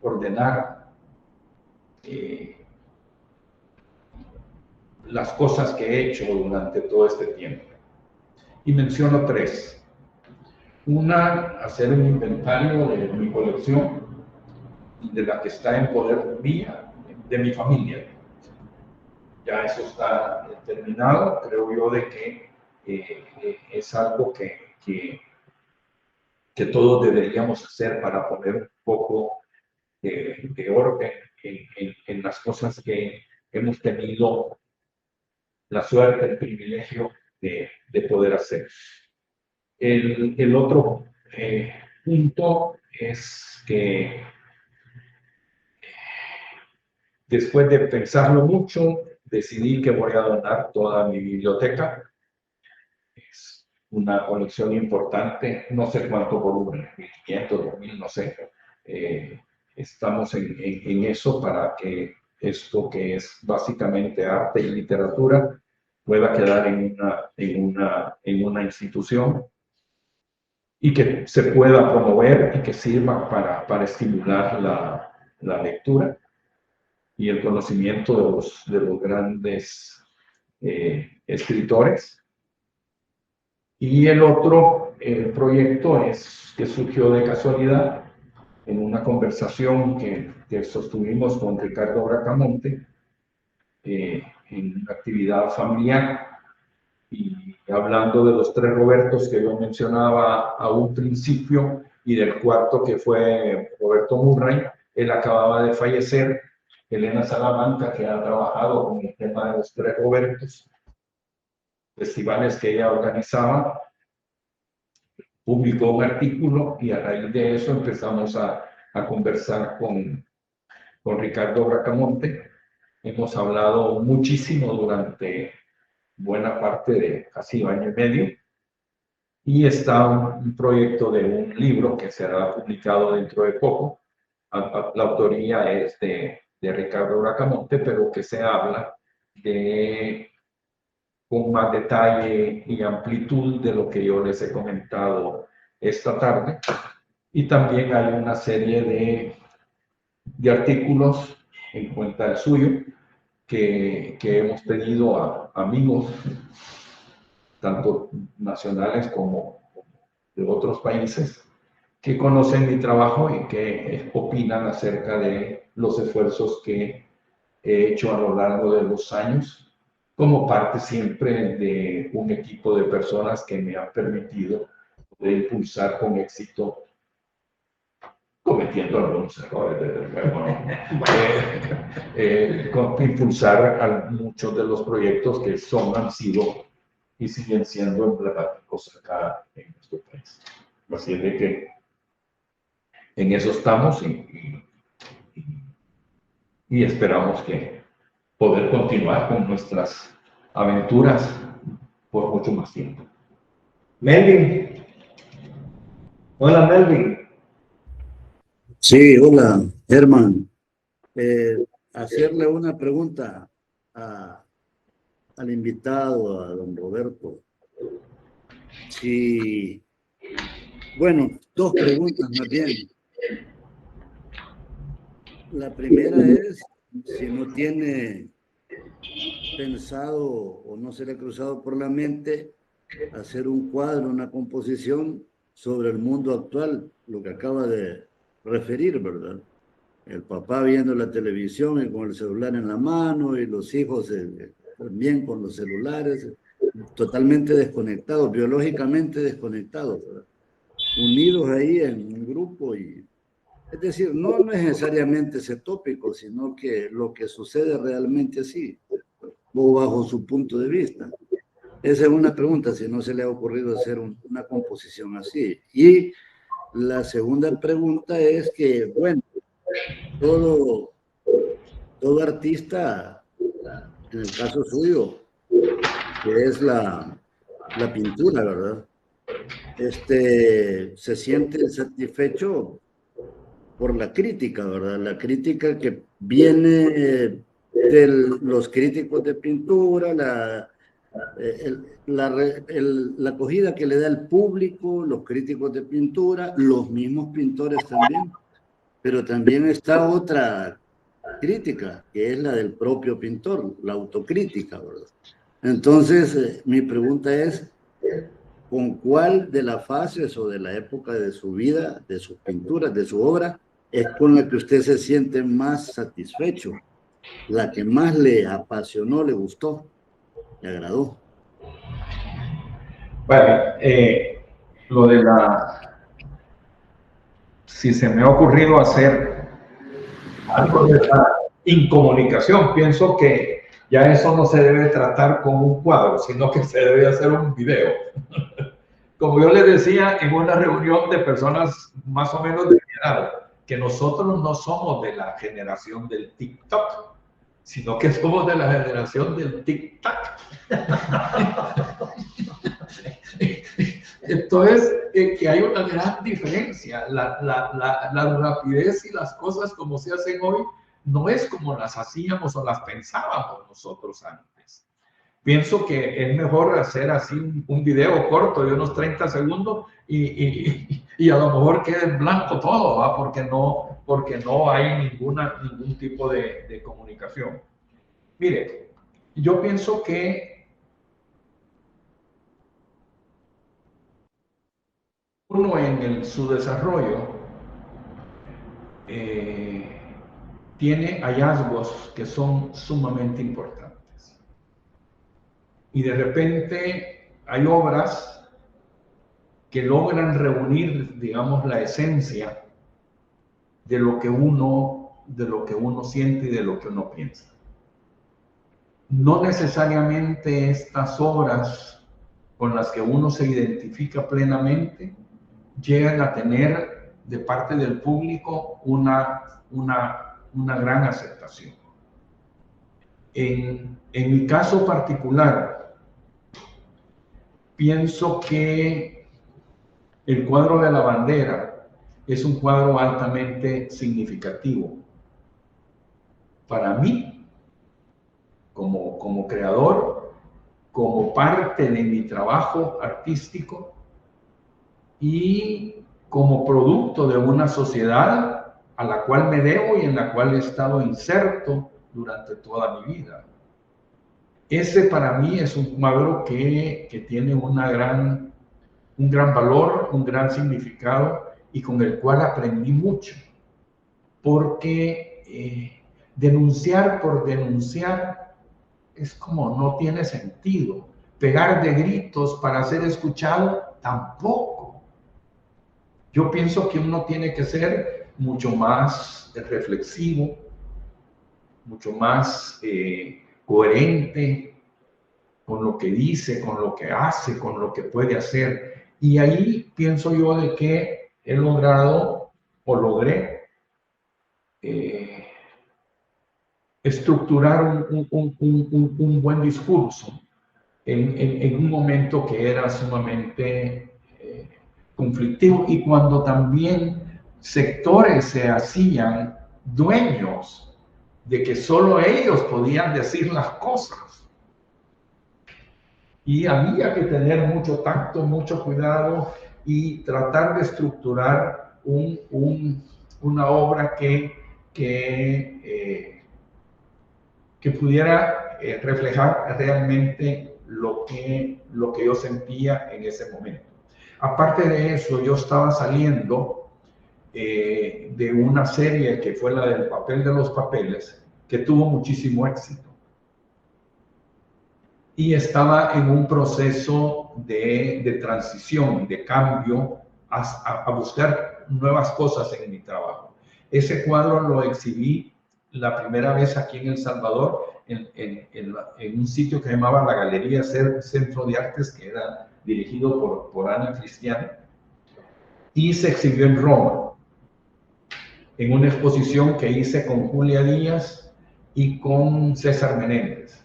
ordenar las cosas que he hecho durante todo este tiempo. Y menciono 3. Una, hacer un inventario de mi colección, de la que está en poder mía, de mi familia. Ya eso está terminado. Creo yo de que es algo que todos deberíamos hacer para poner un poco de orden en las cosas que hemos tenido la suerte, el privilegio de poder hacer. El otro punto es que después de pensarlo mucho, decidí que voy a donar toda mi biblioteca. Es una colección importante, no sé cuánto volumen, 1500, 2000, no sé. Estamos en eso para que esto que es básicamente arte y literatura pueda quedar en una institución y que se pueda promover y que sirva para estimular la lectura y el conocimiento de los grandes escritores. Y el otro proyecto que surgió de casualidad en una conversación que sostuvimos con Ricardo Bracamonte, en una actividad familiar. Y hablando de los 3 Robertos que yo mencionaba a un principio y del cuarto que fue Roberto Murray, él acababa de fallecer. Elena Salamanca, que ha trabajado con el tema de los 3 Robertos, festivales que ella organizaba, publicó un artículo y a raíz de eso empezamos a conversar con Ricardo Bracamonte. Hemos hablado muchísimo durante buena parte de casi 1 año y medio, y está un proyecto de un libro que será publicado dentro de poco. La autoría es de Ricardo Bracamonte, pero que se habla con más detalle y amplitud de lo que yo les he comentado esta tarde. Y también hay una serie de artículos en cuenta del suyo que hemos tenido a amigos, tanto nacionales como de otros países, que conocen mi trabajo y que opinan acerca de los esfuerzos que he hecho a lo largo de los años, como parte siempre de un equipo de personas que me han permitido poder impulsar con éxito, cometiendo algunos errores, desde luego, ¿no? Impulsar a muchos de los proyectos que han sido y siguen siendo emblemáticos acá en nuestro país. Así es de que en eso estamos y esperamos que poder continuar con nuestras aventuras por mucho más tiempo. Melvin. Hola, Melvin. Sí, hola, Herman. Hacerle una pregunta al invitado, a don Roberto. Sí, bueno, 2 preguntas más bien. La primera es si no tiene pensado o no se le ha cruzado por la mente hacer un cuadro, una composición sobre el mundo actual, lo que acaba de referir, ¿verdad? El papá viendo la televisión y con el celular en la mano, y los hijos también con los celulares, totalmente desconectados, biológicamente desconectados, ¿verdad? Unidos ahí en un grupo. Y es decir, no necesariamente ese tópico, sino que lo que sucede realmente así, o bajo su punto de vista. Esa es una pregunta, si no se le ha ocurrido hacer una composición así. Y la segunda pregunta es que, bueno, todo artista, en el caso suyo, que es la pintura, ¿verdad? Se siente satisfecho por la crítica, ¿verdad? La crítica que viene de los críticos de pintura, la acogida que le da el público, los críticos de pintura, los mismos pintores también, pero también está otra crítica, que es la del propio pintor, la autocrítica, ¿verdad? Entonces, mi pregunta es, ¿con cuál de las fases o de la época de su vida, de sus pinturas, de su obra, es con la que usted se siente más satisfecho? La que más le apasionó, le gustó, le agradó. Bueno, lo de si se me ha ocurrido hacer algo de la incomunicación, pienso que ya eso no se debe tratar como un cuadro, sino que se debe hacer un video. Como yo les decía en una reunión de personas más o menos de mi edad, que nosotros no somos de la generación del TikTok, sino que somos de la generación del tic-tac. Entonces, que hay una gran diferencia. La rapidez y las cosas como se hacen hoy no es como las hacíamos o las pensábamos nosotros antes. Pienso que es mejor hacer así un video corto de unos 30 segundos y a lo mejor quede en blanco todo, ¿va? Porque no hay ningún tipo de comunicación. Mire, yo pienso que uno en su desarrollo tiene hallazgos que son sumamente importantes. Y de repente hay obras que logran reunir, digamos, la esencia de lo que uno siente y de lo que uno piensa. No necesariamente estas obras con las que uno se identifica plenamente llegan a tener de parte del público una gran aceptación. En mi caso particular, pienso que el cuadro de la bandera es un cuadro altamente significativo para mí, como creador, como parte de mi trabajo artístico y como producto de una sociedad a la cual me debo y en la cual he estado inserto durante toda mi vida. Ese para mí es un cuadro que tiene un gran valor, un gran significado y con el cual aprendí mucho, porque denunciar por denunciar es como no tiene sentido. Pegar de gritos para ser escuchado tampoco. Yo pienso que uno tiene que ser mucho más reflexivo, mucho más coherente con lo que dice, con lo que hace, con lo que puede hacer. Y ahí pienso yo de que he logrado o logré estructurar un buen discurso en un momento que era sumamente conflictivo y cuando también sectores se hacían dueños de que solo ellos podían decir las cosas. Y había que tener mucho tacto, mucho cuidado y tratar de estructurar una obra que pudiera reflejar realmente lo que yo sentía en ese momento. Aparte de eso, yo estaba saliendo de una serie que fue la del Papel de los Papeles, que tuvo muchísimo éxito. Y estaba en un proceso de transición, de cambio, a buscar nuevas cosas en mi trabajo. Ese cuadro lo exhibí la primera vez aquí en El Salvador, en un sitio que se llamaba la Galería Centro de Artes, que era dirigido por Ana Cristiana, y se exhibió en Roma, en una exposición que hice con Julia Díaz y con César Menéndez.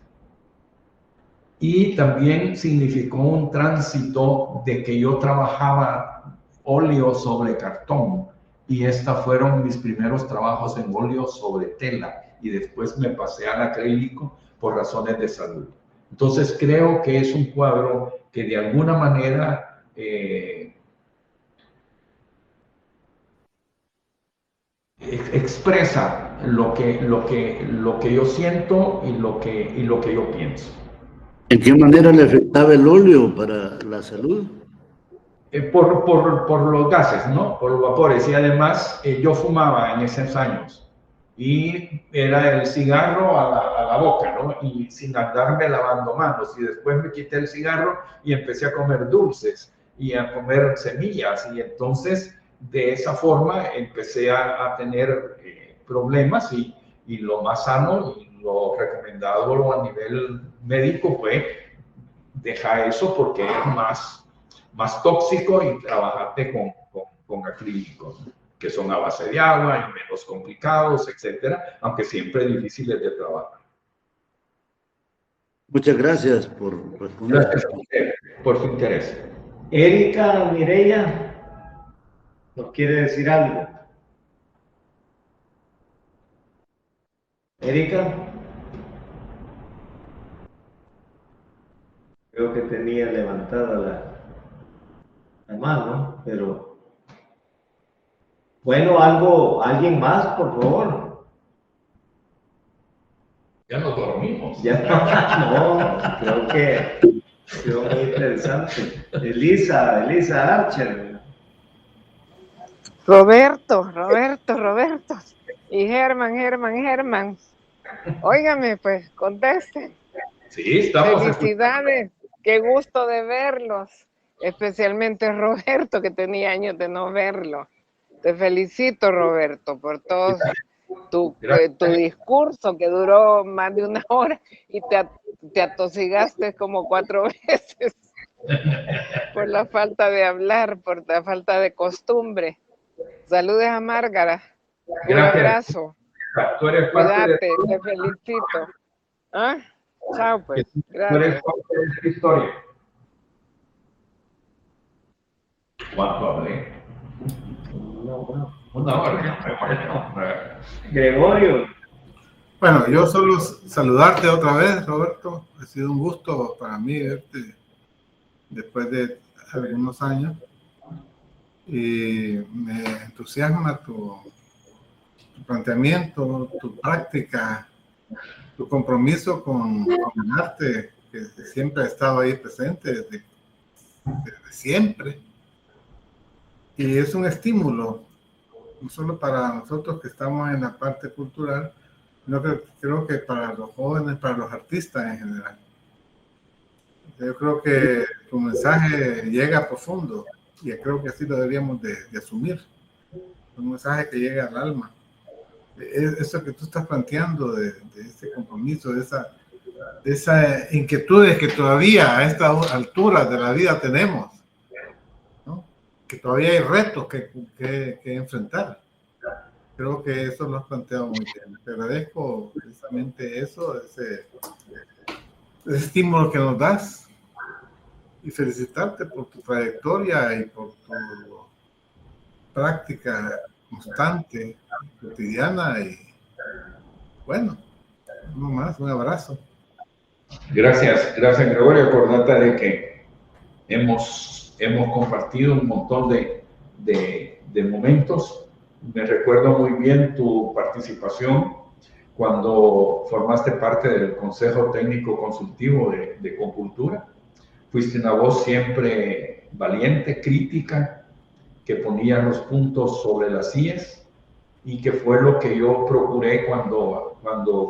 Y también significó un tránsito de que yo trabajaba óleo sobre cartón, y estos fueron mis primeros trabajos en óleo sobre tela, y después me pasé al acrílico por razones de salud. Entonces creo que es un cuadro que de alguna manera expresa lo que yo siento y lo que yo pienso. ¿En qué manera le afectaba el óleo para la salud? Por los gases, ¿no? Por los vapores. Y además yo fumaba en esos años. Y era el cigarro a la boca, ¿no? Y sin andarme lavando manos. Y después me quité el cigarro y empecé a comer dulces y a comer semillas. Y entonces, de esa forma, empecé a tener problemas. Y lo más sano y lo recomendado a nivel médico fue dejar eso porque es más tóxico y trabajarte con acrílicos, que son a base de agua y menos complicados, etcétera, aunque siempre difíciles de trabajar. Muchas gracias por responder. Gracias a usted por su interés. Erika Mireya nos quiere decir algo. Erika, creo que tenía levantada la mano, pero bueno, alguien más, por favor. Ya nos dormimos. Ya no, creo que quedó muy interesante. Elisa Archer. Roberto. Y Germán, óigame, pues, contesten. Sí, estamos Felicidades, qué gusto de verlos, especialmente Roberto, que tenía años de no verlo. Te felicito, Roberto, por todo tu discurso que duró más de 1 hora y te atosigaste como 4 veces por la falta de hablar, por la falta de costumbre. Saludes a Márgara. Un abrazo. Tú eres parte Cuídate, te felicito. ¿Ah? Chao, pues. tú Gracias. eres parte de esta historia. ¿Cuánto hablé? 1 hora. Gregorio. Bueno, yo solo saludarte otra vez, Roberto. Ha sido un gusto para mí verte después de algunos años. Y me entusiasma tu planteamiento, tu práctica, tu compromiso con el arte, que siempre ha estado ahí presente desde siempre. Y es un estímulo, no solo para nosotros que estamos en la parte cultural, sino que creo que para los jóvenes, para los artistas en general. Yo creo que tu mensaje llega profundo y creo que así lo deberíamos de asumir. Un mensaje que llega al alma. Eso que tú estás planteando de ese compromiso, de esa inquietudes que todavía a esta altura de la vida tenemos, ¿no? Que todavía hay retos que enfrentar. Creo que eso lo has planteado muy bien. Te agradezco precisamente eso, ese estímulo que nos das y felicitarte por tu trayectoria y por tu práctica constante, cotidiana y bueno, no más, un abrazo. Gracias Gregorio. Acordate de que hemos compartido un montón de momentos. Me recuerdo muy bien tu participación cuando formaste parte del Consejo Técnico Consultivo de Compultura. Fuiste una voz siempre valiente, crítica, que ponía los puntos sobre las IES y que fue lo que yo procuré cuando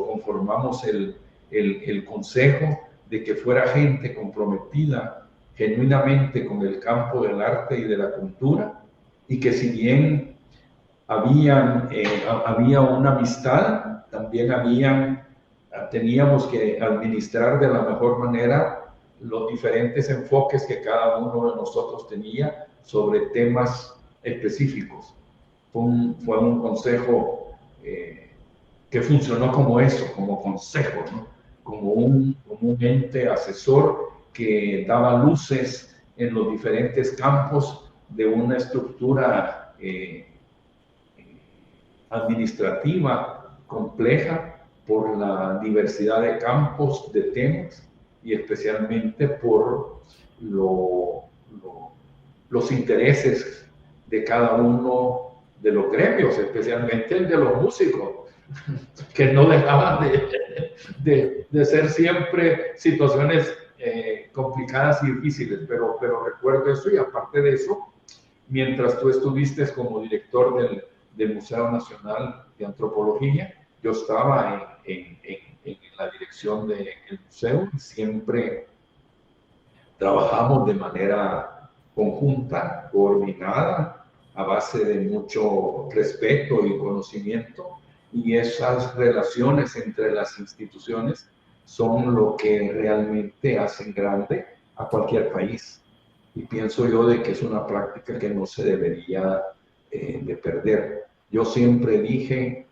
conformamos el consejo, de que fuera gente comprometida genuinamente con el campo del arte y de la cultura, y que si bien había una amistad, también teníamos que administrar de la mejor manera los diferentes enfoques que cada uno de nosotros tenía sobre temas específicos. Fue un consejo que funcionó como eso, como consejo, ¿no? Como un ente asesor que daba luces en los diferentes campos de una estructura administrativa compleja por la diversidad de campos, de temas, y especialmente por los intereses de cada uno de los gremios, especialmente el de los músicos, que no dejaban de ser siempre situaciones complicadas y difíciles, pero recuerdo eso. Y aparte de eso, mientras tú estuviste como director del Museo Nacional de Antropología, yo estaba en la dirección del museo y siempre trabajamos de manera conjunta, coordinada, a base de mucho respeto y conocimiento, y esas relaciones entre las instituciones son lo que realmente hacen grande a cualquier país. Y pienso yo de que es una práctica que no se debería de perder. Yo siempre dije,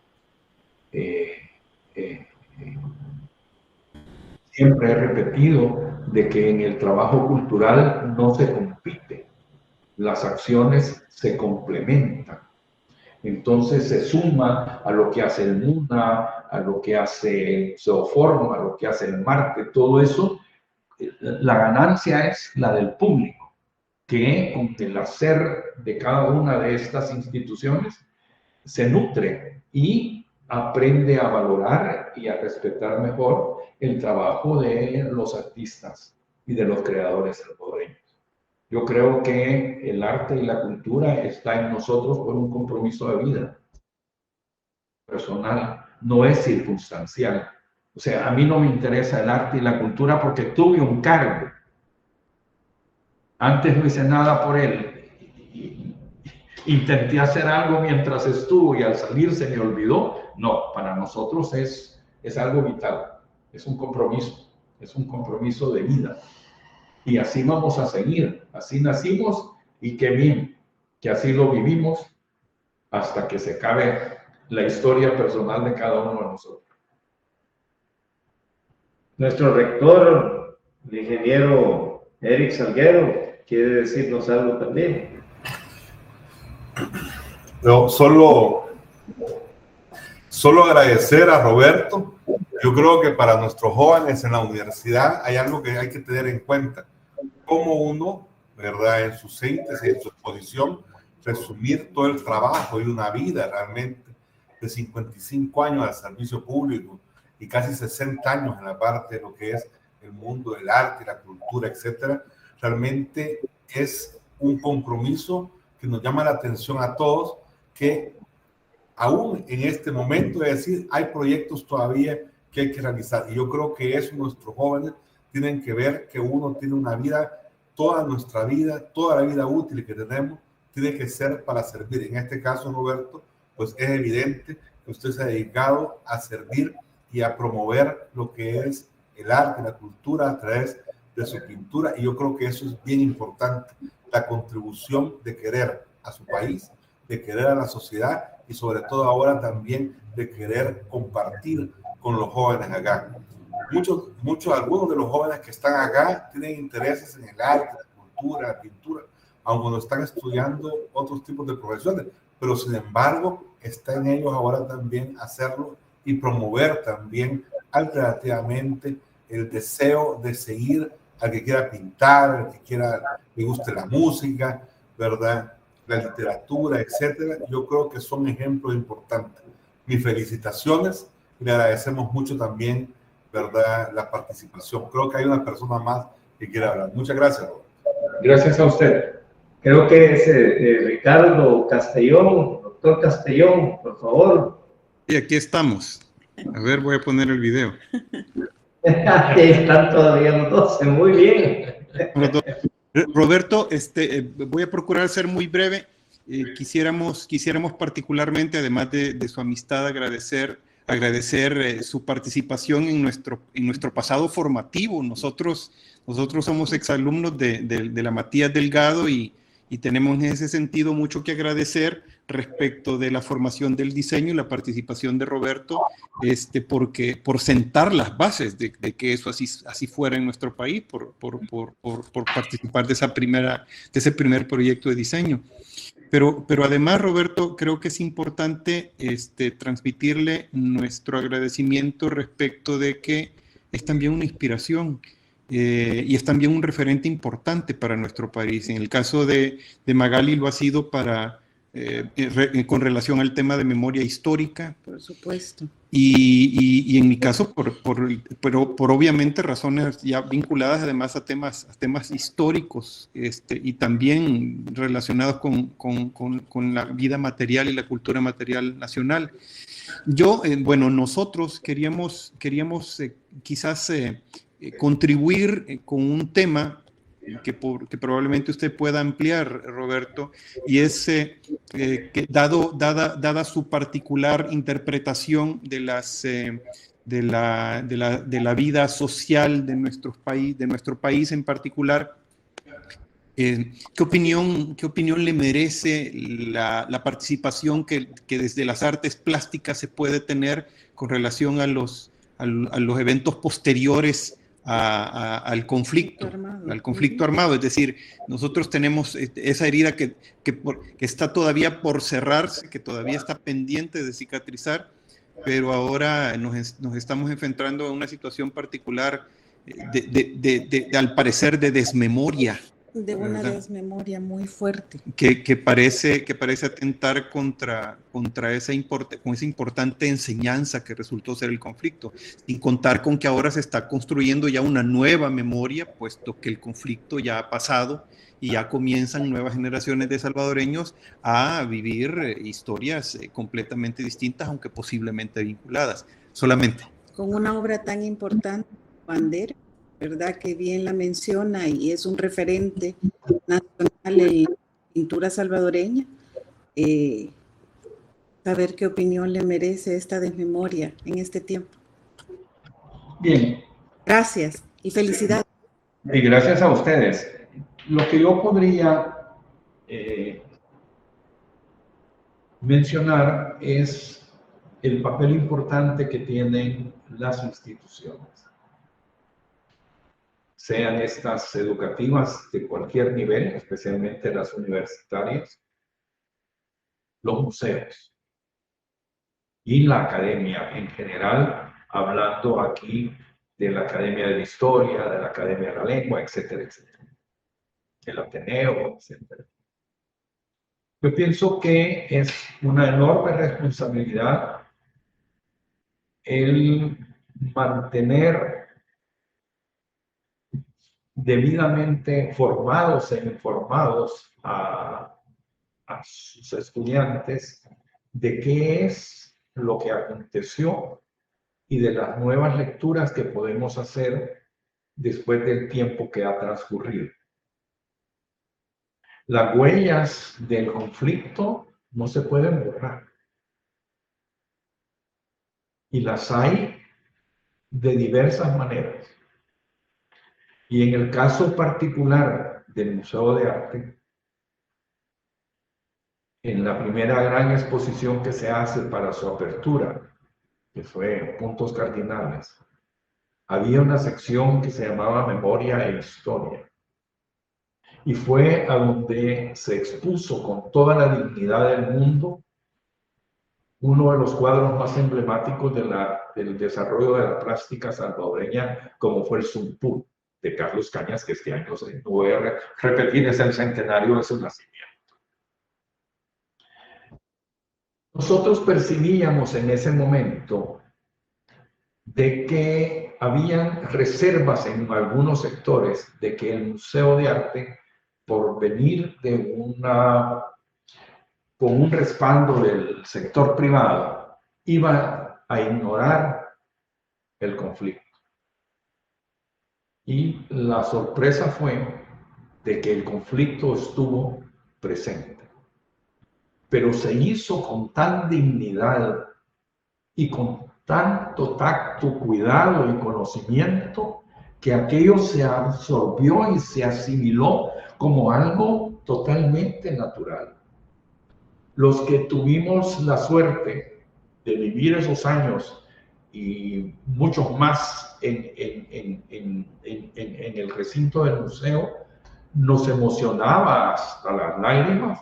siempre he repetido de que en el trabajo cultural no se compite, las acciones se complementan. Entonces se suma a lo que hace el MUNA, a lo que hace el Seoforma, a lo que hace el Marte, todo eso. La ganancia es la del público, que con el hacer de cada una de estas instituciones se nutre y aprende a valorar y a respetar mejor el trabajo de los artistas y de los creadores salvadoreños. Yo creo que el arte y la cultura está en nosotros por un compromiso de vida. personal, no es circunstancial. O sea, a mí no me interesa el arte y la cultura porque tuve un cargo. Antes no hice nada por él. Intenté hacer algo mientras estuvo y al salir se me olvidó. No, para nosotros es algo vital, es un compromiso de vida. Y así vamos a seguir, así nacimos y qué bien que así lo vivimos hasta que se acabe la historia personal de cada uno de nosotros. Nuestro rector, el ingeniero Eric Salguero, quiere decirnos algo también. No, solo agradecer a Roberto. Yo creo que para nuestros jóvenes en la universidad hay algo que hay que tener en cuenta. Cómo uno, ¿verdad?, en su síntesis, en su exposición, resumir todo el trabajo y una vida realmente de 55 años al servicio público y casi 60 años en la parte de lo que es el mundo del arte, la cultura, etcétera. Realmente es un compromiso que nos llama la atención a todos, que aún en este momento, es decir, hay proyectos todavía que hay que realizar. Y yo creo que eso nuestros jóvenes tienen que ver, que uno tiene una vida, toda nuestra vida, toda la vida útil que tenemos, tiene que ser para servir. En este caso, Roberto, pues es evidente que usted se ha dedicado a servir y a promover lo que es el arte, la cultura a través de su pintura. Y yo creo que eso es bien importante, la contribución de querer a su país, de querer a la sociedad y sobre todo ahora también de querer compartir con los jóvenes acá. Algunos de los jóvenes que están acá tienen intereses en el arte, la cultura, la pintura, aunque no están estudiando otros tipos de profesiones, pero sin embargo está en ellos ahora también hacerlo y promover también alternativamente el deseo de seguir al que quiera pintar, al que le guste la música, ¿verdad?, la literatura, etcétera. Yo creo que son ejemplos importantes. Mis felicitaciones y le agradecemos mucho también, ¿verdad?, la participación. Creo que hay una persona más que quiere hablar. Muchas gracias, Robert. Gracias a usted. Creo que es Ricardo Castellón, doctor Castellón, por favor. Y aquí estamos. A ver, voy a poner el video. Ahí están todavía los 12, muy bien. Roberto, voy a procurar ser muy breve. Quisiéramos particularmente, además de su amistad, agradecer su participación en nuestro pasado formativo. Nosotros somos exalumnos de la Matías Delgado y tenemos en ese sentido mucho que agradecer respecto de la formación del diseño y la participación de Roberto, por sentar las bases de que eso así fuera en nuestro país, por participar de ese primer proyecto de diseño. Pero además, Roberto, creo que es importante transmitirle nuestro agradecimiento respecto de que es también una inspiración y es también un referente importante para nuestro país. En el caso de Magali lo ha sido con relación al tema de memoria histórica. Por supuesto. Y en mi caso, por obviamente razones ya vinculadas además a temas históricos y también relacionados con la vida material y la cultura material nacional. Nosotros queríamos quizás contribuir con un tema que probablemente usted pueda ampliar, Roberto, y es que dada su particular interpretación de la vida social de nuestro país en particular, ¿qué opinión le merece la participación que desde las artes plásticas se puede tener con relación a los eventos posteriores al conflicto armado? Es decir, nosotros tenemos esa herida que está todavía por cerrarse, que todavía está pendiente de cicatrizar, pero ahora nos estamos enfrentando a una situación particular al parecer de desmemoria de una desmemoria muy fuerte. Que parece atentar contra esa importante enseñanza que resultó ser el conflicto, sin contar con que ahora se está construyendo ya una nueva memoria, puesto que el conflicto ya ha pasado y ya comienzan nuevas generaciones de salvadoreños a vivir historias completamente distintas, aunque posiblemente vinculadas. Solamente. Con una obra tan importante, Bandera, ¿verdad? Que bien la menciona y es un referente nacional en la pintura salvadoreña. Saber qué opinión le merece esta desmemoria en este tiempo. Bien. Gracias y felicidades. Y gracias a ustedes. Lo que yo podría mencionar es el papel importante que tienen las instituciones, sean estas educativas de cualquier nivel, especialmente las universitarias, los museos y la academia en general, hablando aquí de la Academia de la Historia, de la Academia de la Lengua, etcétera, etcétera, el Ateneo, etcétera. Yo pienso que es una enorme responsabilidad el mantener debidamente formados e informados a sus estudiantes de qué es lo que aconteció y de las nuevas lecturas que podemos hacer después del tiempo que ha transcurrido. Las huellas del conflicto no se pueden borrar. Y las hay de diversas maneras. Y en el caso particular del Museo de Arte, en la primera gran exposición que se hace para su apertura, que fue Puntos Cardinales, había una sección que se llamaba Memoria e Historia. Y fue a donde se expuso con toda la dignidad del mundo uno de los cuadros más emblemáticos del desarrollo de la plástica salvadoreña, como fue el Zumpul de Carlos Cañas, que este año no voy a repetir, es el centenario de su nacimiento. Nosotros percibíamos en ese momento de que habían reservas en algunos sectores de que el Museo de Arte, por venir con un respaldo del sector privado, iba a ignorar el conflicto. Y la sorpresa fue de que el conflicto estuvo presente, pero se hizo con tan dignidad y con tanto tacto, cuidado y conocimiento que aquello se absorbió y se asimiló como algo totalmente natural. Los que tuvimos la suerte de vivir esos años y muchos más en el recinto del museo, nos emocionaba hasta las lágrimas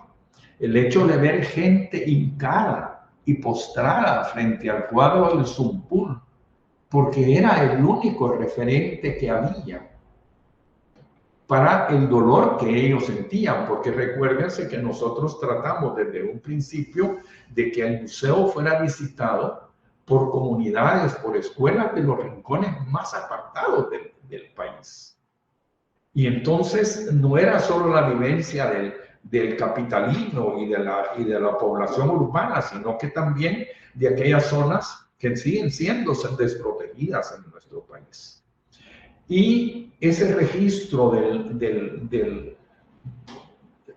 el hecho de ver gente hincada y postrada frente al cuadro del Zumpul, porque era el único referente que había para el dolor que ellos sentían, porque recuérdense que nosotros tratamos desde un principio de que el museo fuera visitado por comunidades, por escuelas de los rincones más apartados del país. Y entonces no era solo la vivencia del capitalino y de la población urbana, sino que también de aquellas zonas que siguen siendo desprotegidas en nuestro país. Y ese registro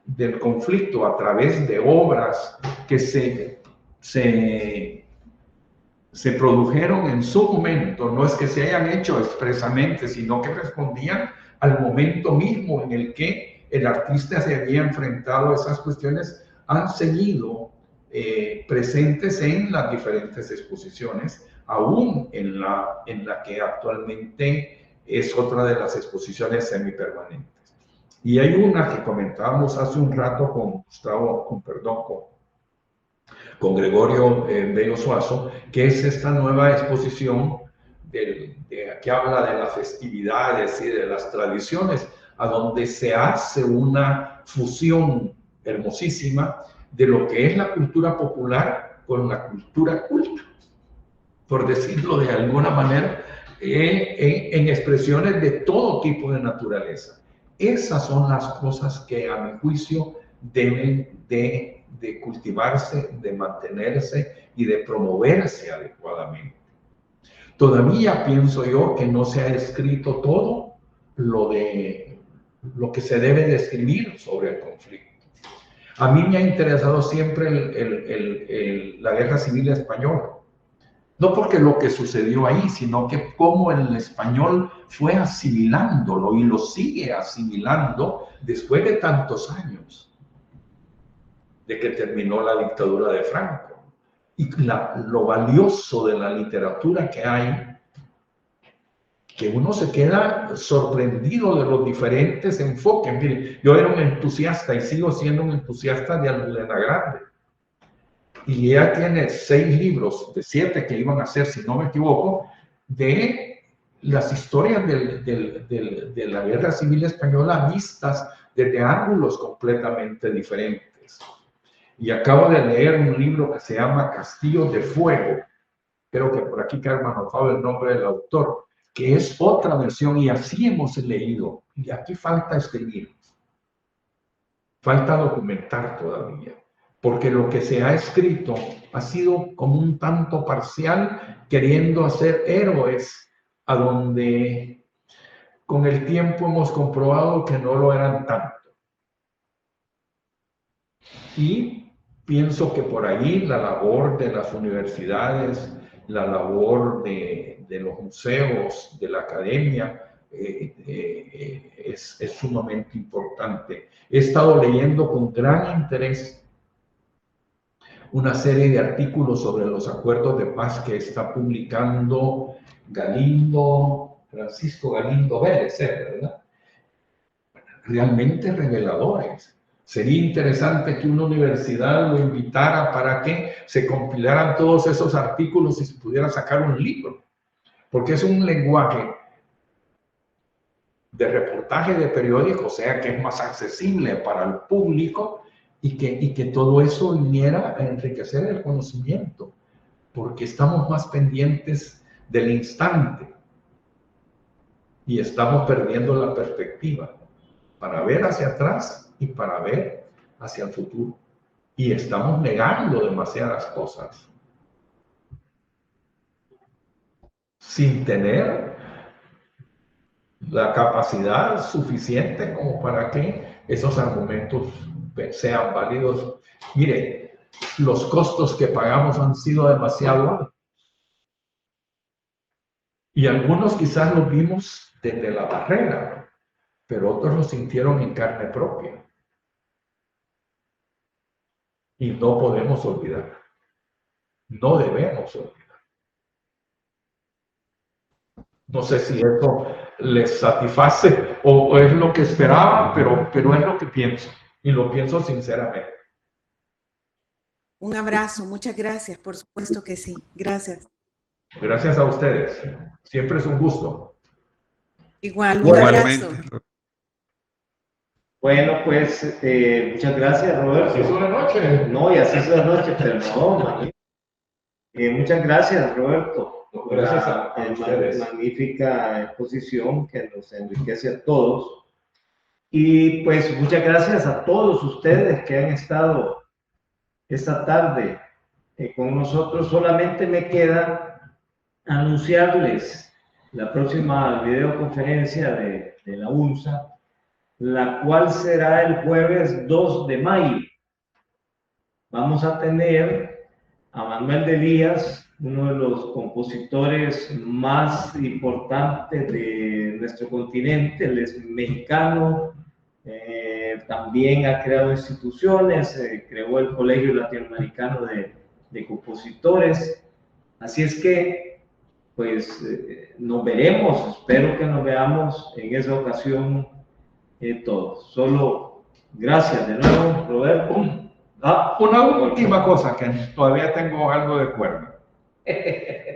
del conflicto a través de obras que se produjeron en su momento, no es que se hayan hecho expresamente, sino que respondían al momento mismo en el que el artista se había enfrentado a esas cuestiones, han seguido presentes en las diferentes exposiciones, aún en la que actualmente es otra de las exposiciones semipermanentes. Y hay una que comentábamos hace un rato con Gregorio Bello Suazo, que es esta nueva exposición que habla de las festividades y de las tradiciones a donde se hace una fusión hermosísima de lo que es la cultura popular con la cultura culta, por decirlo de alguna manera, en expresiones de todo tipo de naturaleza. Esas son las cosas que a mi juicio deben de cultivarse, de mantenerse y de promoverse adecuadamente. Todavía pienso yo que no se ha escrito todo lo que se debe de escribir sobre el conflicto. A mí me ha interesado siempre la Guerra Civil Española. No porque lo que sucedió ahí, sino que cómo el español fue asimilándolo y lo sigue asimilando después de tantos años de que terminó la dictadura de Franco. Y lo valioso de la literatura que hay, que uno se queda sorprendido de los diferentes enfoques. Mire, yo era un entusiasta y sigo siendo un entusiasta de Almudena Grandes. Y ella tiene 6 libros, de 7 que iban a hacer, si no me equivoco, de las historias de la Guerra Civil Española vistas desde ángulos completamente diferentes. Y acabo de leer un libro que se llama Castillos de Fuego. Creo que por aquí queda anotado el nombre del autor, que es otra versión, y así hemos leído. Y aquí falta escribir. Falta documentar todavía. Porque lo que se ha escrito ha sido como un tanto parcial, queriendo hacer héroes a donde con el tiempo hemos comprobado que no lo eran tanto. Y pienso que por ahí la labor de las universidades, la labor de los museos, de la academia, es sumamente importante. He estado leyendo con gran interés una serie de artículos sobre los acuerdos de paz que está publicando Francisco Galindo Vélez, ¿verdad? Realmente reveladores. Sería interesante que una universidad lo invitara para que se compilaran todos esos artículos y se pudiera sacar un libro, porque es un lenguaje de reportaje de periódico, o sea que es más accesible para el público, y que todo eso viniera a enriquecer el conocimiento, porque estamos más pendientes del instante y estamos perdiendo la perspectiva para ver hacia atrás y para ver hacia el futuro. Y estamos negando demasiadas cosas sin tener la capacidad suficiente como para que esos argumentos sean válidos. Mire, los costos que pagamos han sido demasiado altos. Y algunos quizás los vimos desde la barrera, pero otros lo sintieron en carne propia. Y no podemos olvidar. No debemos olvidar. No sé si eso les satisface o es lo que esperaban, pero es lo que pienso. Y lo pienso sinceramente. Un abrazo, muchas gracias, por supuesto que sí. Gracias. Gracias a ustedes. Siempre es un gusto. Igual, un abrazo. Bueno, pues muchas gracias, Roberto. Así es una noche. No, y así es una noche, pero no, muchas gracias, Roberto, por Gracias la a ustedes. magnífica exposición que nos enriquece a todos. Y pues muchas gracias a todos ustedes que han estado esta tarde con nosotros. Solamente me queda anunciarles la próxima videoconferencia de la UNSA, la cual será el jueves 2 de mayo. Vamos a tener a Manuel de Elías, uno de los compositores más importantes de nuestro continente. Él es mexicano, también ha creado instituciones, creó el Colegio Latinoamericano de Compositores. Así es que, pues, nos veremos, espero que nos veamos en esa ocasión todos. Solo gracias de nuevo, Roberto. Una última cosa, que todavía tengo algo de cuerda.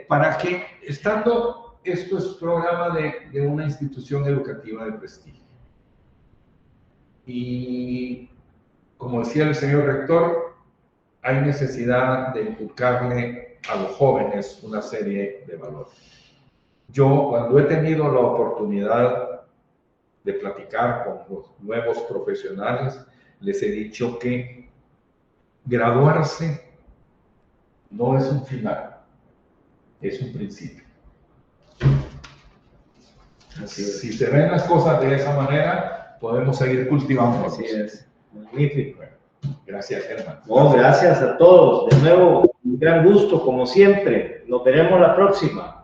Para que, esto es programa de una institución educativa de prestigio. Y como decía el señor rector, hay necesidad de inculcarle a los jóvenes una serie de valores. Yo, cuando he tenido la oportunidad de platicar con los nuevos profesionales, les he dicho que graduarse no es un final, es un principio. Si se ven las cosas de esa manera, podemos seguir cultivando. Así es. Magnífico. Gracias, Germán. No, gracias a todos. De nuevo, un gran gusto, como siempre. Nos veremos la próxima.